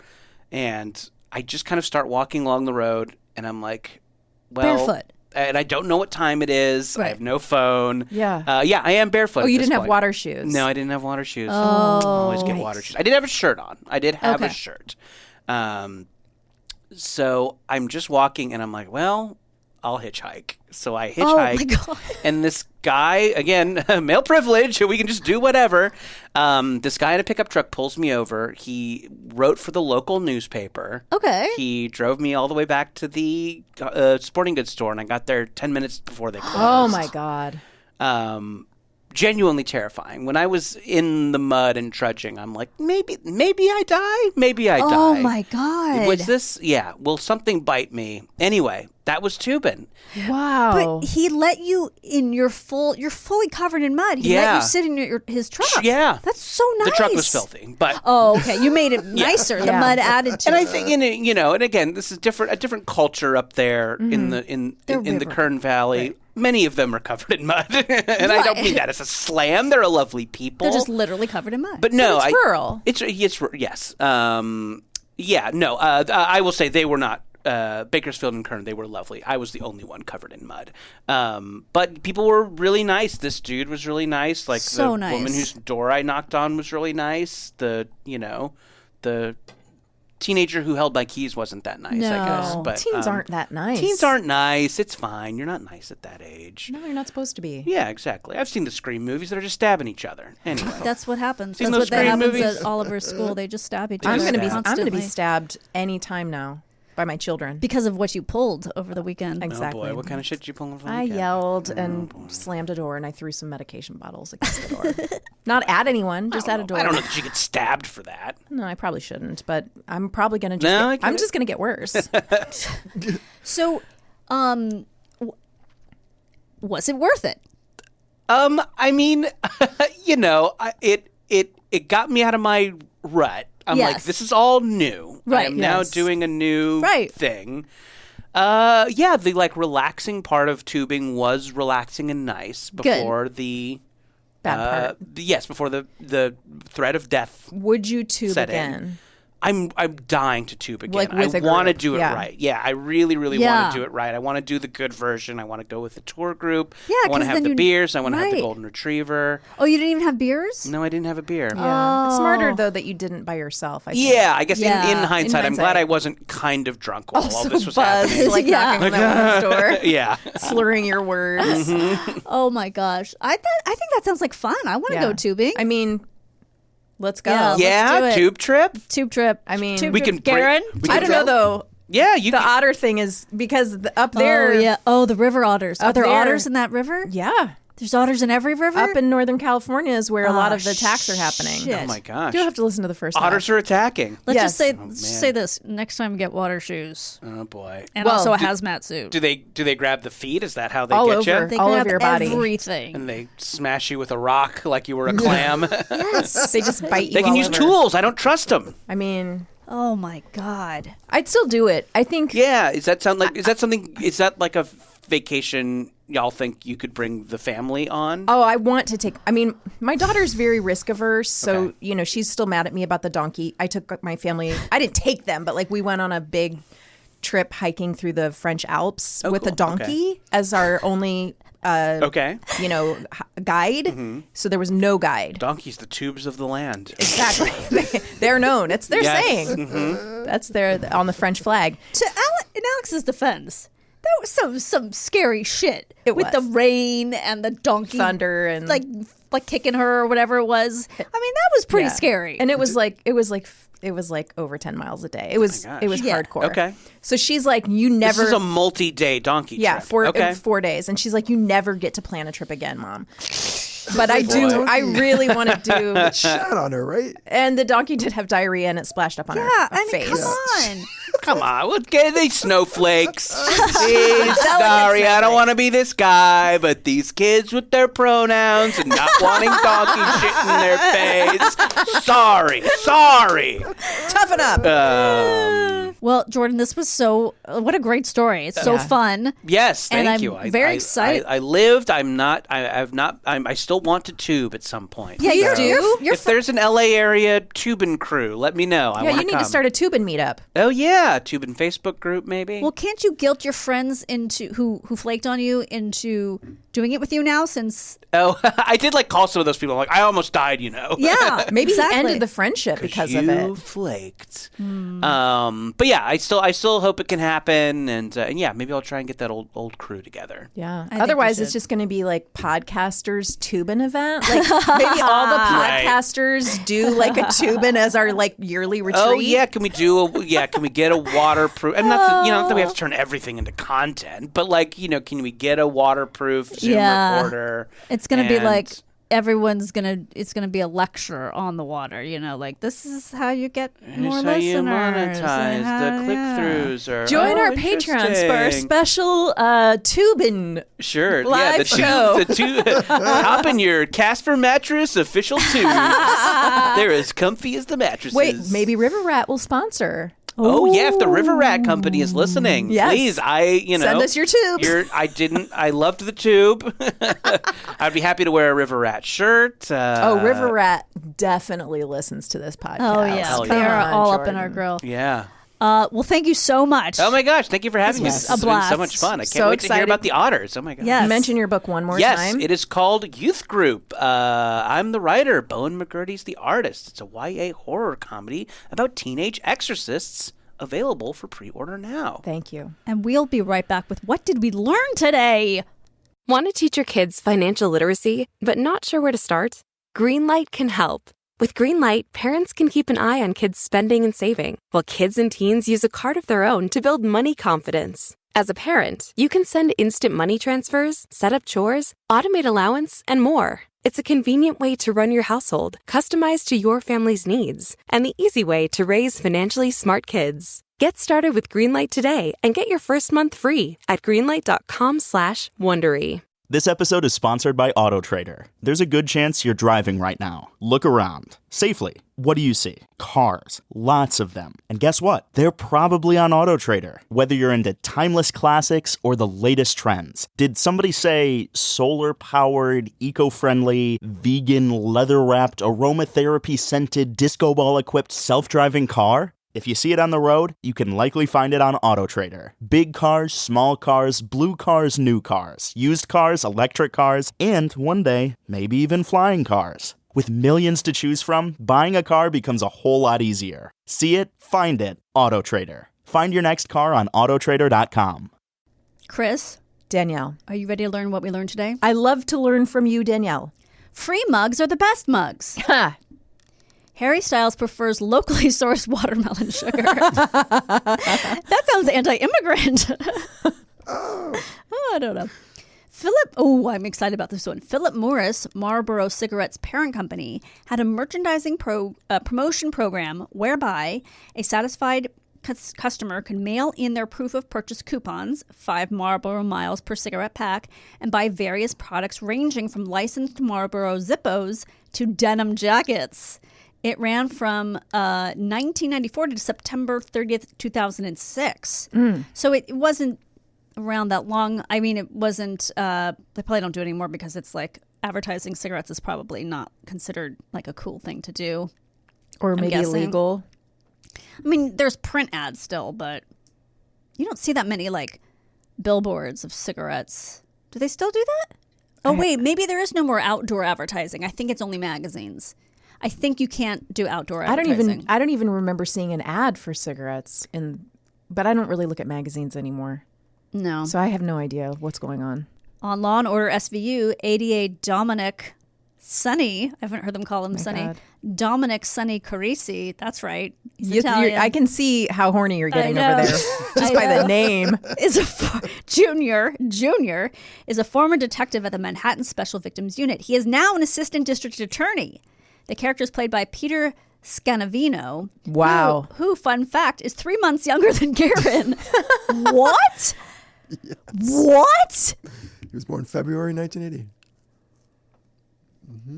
and I just kind of start walking along the road, and I'm like, well, barefoot. And I don't know what time it is. Right. I have no phone. Yeah. I am barefoot. Oh, you at this didn't have point. water shoes. No, I didn't have water shoes. Oh. I always get water shoes. I did have a shirt on. I did have a shirt. So I'm just walking, and I'm like, well, I'll hitchhike. So I hitchhike. Oh my God. And this guy, again, male privilege, we can just do whatever. This guy in a pickup truck pulls me over. He wrote for the local newspaper. Okay. He drove me all the way back to the sporting goods store, and I got there 10 minutes before they closed. Oh, my God. Genuinely terrifying. When I was in the mud and trudging, I'm like, maybe I die. Maybe I die. Oh, my God. Was this? Yeah. Will something bite me? Anyway, that was Tubin. Wow. But he let you in you're fully covered in mud. He let you sit in his truck. Yeah. That's so nice. The truck was filthy, but oh, okay. You made it nicer. The mud added to it. And I think and again, this is a different culture up there in the Kern Valley. Right. Many of them are covered in mud. And I don't mean that as a slam. They're a lovely people. They're just literally covered in mud. But no, it's rural. It's yes. I will say they were not Bakersfield and Kern, they were lovely. I was the only one covered in mud. But people were really nice. This dude was really nice. The woman whose door I knocked on was really nice. The teenager who held my keys wasn't that nice, I guess. But teens aren't that nice. Teens aren't nice. It's fine. You're not nice at that age. No, you're not supposed to be. Yeah, exactly. I've seen the Scream movies. They're just stabbing each other. Anyway. That's what happens. Seen That's what Scream happens movies? at Oliver's school. They just stab each other. I'm constantly. gonna be stabbed any time now by my children. Because of what you pulled over the weekend. Exactly. Oh boy, what kind of shit did you pull over the I weekend? yelled and slammed a door, and I threw some medication bottles against the door. Not at anyone, just at a door. I don't know that you get stabbed for that. No, I probably shouldn't, but I'm probably going to I'm just going to get worse. So, was it worth it? I mean, it got me out of my rut. I'm like, this is all new. Right. I am now doing a new thing. The relaxing part of tubing was relaxing and nice before the bad part. Before the threat of death. Would you tube again? I'm dying to tube again. With I a want to group. do it right. Yeah, I really, really want to do it right. I want to do the good version. I want to go with the tour group. Yeah, I want to have the beers. I want to have the golden retriever. Oh, you didn't even have beers? No, I didn't have a beer. Yeah. It's smarter, though, that you didn't by yourself, I think. Yeah, I guess in hindsight, I'm glad I wasn't kind of drunk while all this was happening. Like knocking on that woman's door. Yeah. Slurring your words. Mm-hmm. Oh, my gosh. I think that sounds like fun. I want to go tubing. I mean... Let's go. Yeah, let's do it. Tube trip. I mean, we can Karen. I don't know though. Yeah, the otter thing is because up there. Oh yeah. Oh, the river otters. Are there otters in that river? Yeah. There's otters in every river? Up in Northern California is where a lot of the attacks are happening. Shit. Oh my gosh. You'll have to listen to the first Otters are attacking. Let's just say this. Next time get water shoes. Oh boy. And also a hazmat suit. Do they grab the feet? Is that how they all get over, you? They all grab over your body. everything. And they smash you with a rock like you were a clam. Yes. They just bite you. They can all use over. tools. I don't trust them. I mean, oh my God. I'd still do it. I think. Yeah. Is that like a vacation y'all think you could bring the family on? Oh, I want to take. I mean, my daughter's very risk averse, so she's still mad at me about the donkey. I took my family. I didn't take them, but like we went on a big trip hiking through the French Alps with a donkey as our only guide. Mm-hmm. So there was no guide. Donkeys, the tubes of the land. Exactly. They're known. It's their saying. Mm-hmm. That's their on the French flag. In Alex's defense, that was some scary shit. With was. the rain and the donkey Thunder and like kicking her or whatever it was. I mean, that was pretty scary. And it was like over 10 miles a day. It was hardcore. Okay. So she's like, you never. This is a multi-day donkey trip. 4 days. And she's like, you never get to plan a trip again, Mom. But I do. I really want to do. Shat on her, right? And the donkey did have diarrhea, and it splashed up on her face. Come on. Come on, what get these snowflakes? Sorry, I don't want to be this guy, but these kids with their pronouns and not wanting donkey shit in their face. Sorry. Toughen up. Well, Jordan, this was what a great story. It's so fun. Yes, thank and you. I'm very excited. I lived. I still want to tube at some point. Yeah, you do. If there's an LA area Tubin crew, let me know. You need to start a Tubin meetup. Oh yeah, Tubin Facebook group maybe. Well, can't you guilt your friends into who flaked on you into doing it with you now? Since I did call some of those people. I'm like, I almost died, Yeah, maybe exactly. he ended the friendship because of it. You flaked. But yeah, I still hope it can happen, and yeah, maybe I'll try and get that old crew together. Yeah. Otherwise, it's just going to be like podcasters Tubin event. Like maybe all the podcasters do like a Tubin as our yearly retreat. Oh yeah, can we get a waterproof? And not that we have to turn everything into content, but can we get a waterproof Zoom recorder? It's going to be like it's going to be a lecture on the water, this is how you get more listeners. You monetize the click-throughs. Join our Patrons for our special Tubin live show. Hop in your Casper mattress official tubes. They're as comfy as the mattresses. Wait, maybe River Rat will sponsor. Oh yeah, if the River Rat Company is listening, please, send us your tubes. I loved the tube. I'd be happy to wear a River Rat shirt. River Rat definitely listens to this podcast. Oh yeah, they are all Jordan. Up in our grill. Yeah. Well, thank you so much. Oh my gosh, thank you for having me. This has been so much fun. I can't wait to hear about the Otters. Oh my gosh. Yes. Mention your book one more time. Yes, it is called Youth Group. I'm the writer. Bowen McGurty's the artist. It's a YA horror comedy about teenage exorcists. Available for pre-order now. Thank you. And we'll be right back with What Did We Learn Today? Want to teach your kids financial literacy, but not sure where to start? Greenlight can help. With Greenlight, parents can keep an eye on kids' spending and saving, while kids and teens use a card of their own to build money confidence. As a parent, you can send instant money transfers, set up chores, automate allowance, and more. It's a convenient way to run your household, customized to your family's needs, and the easy way to raise financially smart kids. Get started with Greenlight today and get your first month free at greenlight.com/Wondery. This episode is sponsored by AutoTrader. There's a good chance you're driving right now. Look around. Safely. What do you see? Cars. Lots of them. And guess what? They're probably on AutoTrader. Whether you're into timeless classics or the latest trends. Did somebody say solar-powered, eco-friendly, vegan, leather-wrapped, aromatherapy-scented, disco ball-equipped self-driving car? If you see it on the road, you can likely find it on AutoTrader. Big cars, small cars, blue cars, new cars, used cars, electric cars, and one day, maybe even flying cars. With millions to choose from, buying a car becomes a whole lot easier. See it, find it, AutoTrader. Find your next car on autotrader.com. Chris? Danielle. Are you ready to learn what we learned today? I love to learn from you, Danielle. Free mugs are the best mugs. Harry Styles prefers locally sourced watermelon sugar. That sounds anti-immigrant. I don't know. I'm excited about this one. Philip Morris, Marlboro Cigarettes' parent company, had a merchandising promotion program whereby a satisfied customer can mail in their proof of purchase coupons, 5 Marlboro miles per cigarette pack, and buy various products ranging from licensed Marlboro Zippos to denim jackets. It ran from 1994 to September 30th, 2006. So it wasn't around that long. I mean, it wasn't, they probably don't do it anymore because it's like advertising cigarettes is probably not considered like a cool thing to do. Or maybe illegal. I mean, there's print ads still, but you don't see that many like billboards of cigarettes. Do they still do that? Oh, wait, maybe there is no more outdoor advertising. I think it's only magazines. I think you can't do outdoor advertising. I don't even remember seeing an ad for cigarettes but I don't really look at magazines anymore. No. So I have no idea what's going on. On Law and Order SVU, ADA Dominic Sonny, I haven't heard them call him Sonny. God. Dominic Sonny Carisi, that's right. He's Italian. I can see how horny you're getting over there just by the name. Junior is a former detective at the Manhattan Special Victims Unit. He is now an assistant district attorney. The character is played by Peter Scanavino. Wow. Who, fun fact, is 3 months younger than Garen. What? Yes. What? He was born February 1980. Mm-hmm.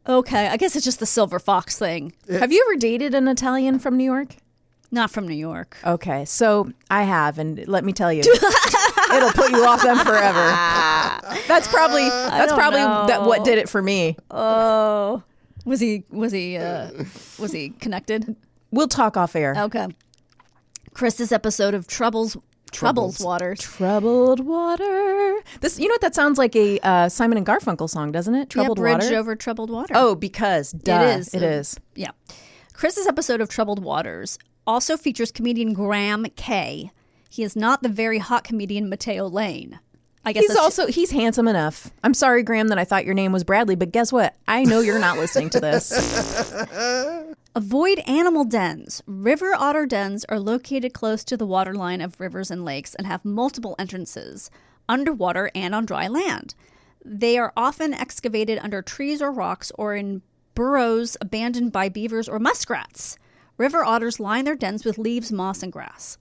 Okay, I guess it's just the silver fox thing. Have you ever dated an Italian from New York? Not from New York. Okay, so I have, and let me tell you, it'll put you off them forever. That's probably what did it for me. Oh, was he connected? We'll talk off air. Okay. Chris's episode of Troubled Waters. Troubled Water. This, you know what that sounds like a Simon and Garfunkel song, doesn't it? Troubled Water. Bridge over Troubled Water. Oh, because duh, it is. Yeah. Chris's episode of Troubled Waters also features comedian Graham Kay. He is not the very hot comedian Mateo Lane. I guess he's handsome enough. I'm sorry, Graham, that I thought your name was Bradley, but guess what? I know you're not listening to this. Avoid animal dens. River otter dens are located close to the waterline of rivers and lakes and have multiple entrances, underwater and on dry land. They are often excavated under trees or rocks or in burrows abandoned by beavers or muskrats. River otters line their dens with leaves, moss, and grass.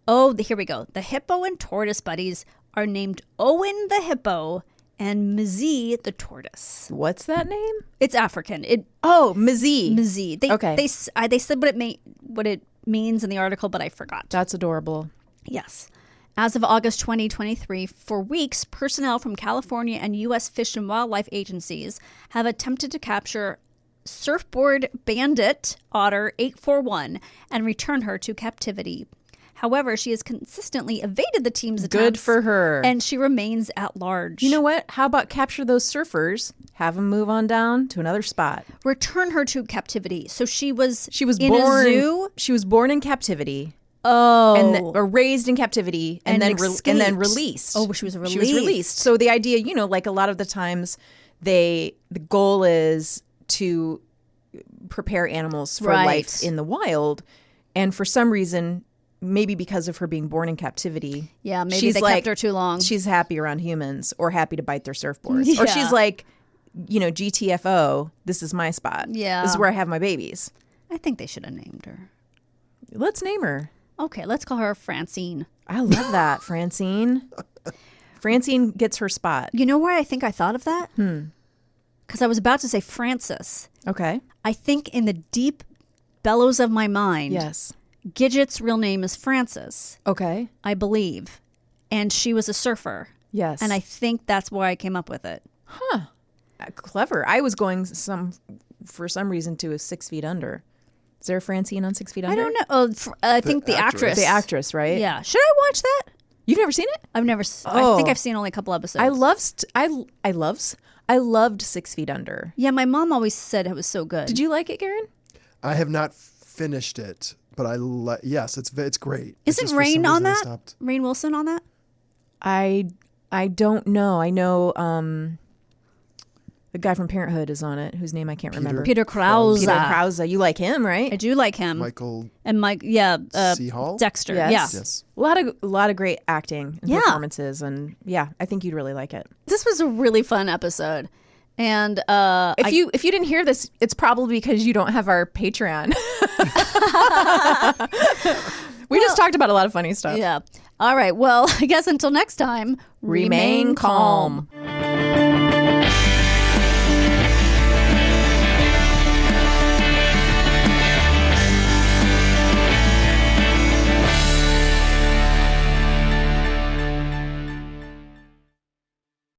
Oh, here we go. The hippo and tortoise buddies are named Owen the hippo and Mizzy the tortoise. What's that name? It's African. Mizzy. Mizzy. They said what it means in the article, but I forgot. That's adorable. Yes. As of August 2023, for weeks, personnel from California and U.S. Fish and Wildlife agencies have attempted to capture surfboard bandit otter 841 and return her to captivity. However, she has consistently evaded the team's attempts. Good for her. And she remains at large. You know what? How about capture those surfers, have them move on down to another spot. Return her to captivity. So she was in a zoo? She was born in captivity. Oh. Or raised in captivity and then released. Oh, she was released. She was released. So the idea, like a lot of the times the goal is to prepare animals for life in the wild. And for some reason, maybe because of her being born in captivity. Yeah, maybe they kept her too long. She's happy around humans or happy to bite their surfboards. Yeah. Or she's like, GTFO, this is my spot. Yeah. This is where I have my babies. I think they should have named her. Let's name her. Okay, let's call her Francine. I love that, Francine. Francine gets her spot. You know why I think I thought of that? Because I was about to say Francis. Okay. I think in the deep bellows of my mind. Yes. Gidget's real name is Frances. Okay. I believe. And she was a surfer. Yes. And I think that's why I came up with it. Huh. Clever. I was going for some reason to a 6 Feet Under. Is there a Francine on 6 Feet Under? I don't know. I think the actress. The actress, right? Yeah. Should I watch that? You've never seen it? I've never. I think I've seen only a couple episodes. I loved 6 Feet Under. Yeah, my mom always said it was so good. Did you like it, Garen? I have not finished it. But yes, it's great. Isn't Rainn on that? Rainn Wilson on that? I don't know. I know the guy from Parenthood is on it, whose name I can't remember. Peter Krause. Peter Krause. You like him, right? I do like him. Michael. And Mike. Yeah. C. Hall? Dexter. Yes. Yeah. Yes. A lot of great acting and performances, and I think you'd really like it. This was a really fun episode. And if you didn't hear this, it's probably because you don't have our Patreon. We just talked about a lot of funny stuff. Yeah. All right. Well, I guess until next time, remain calm.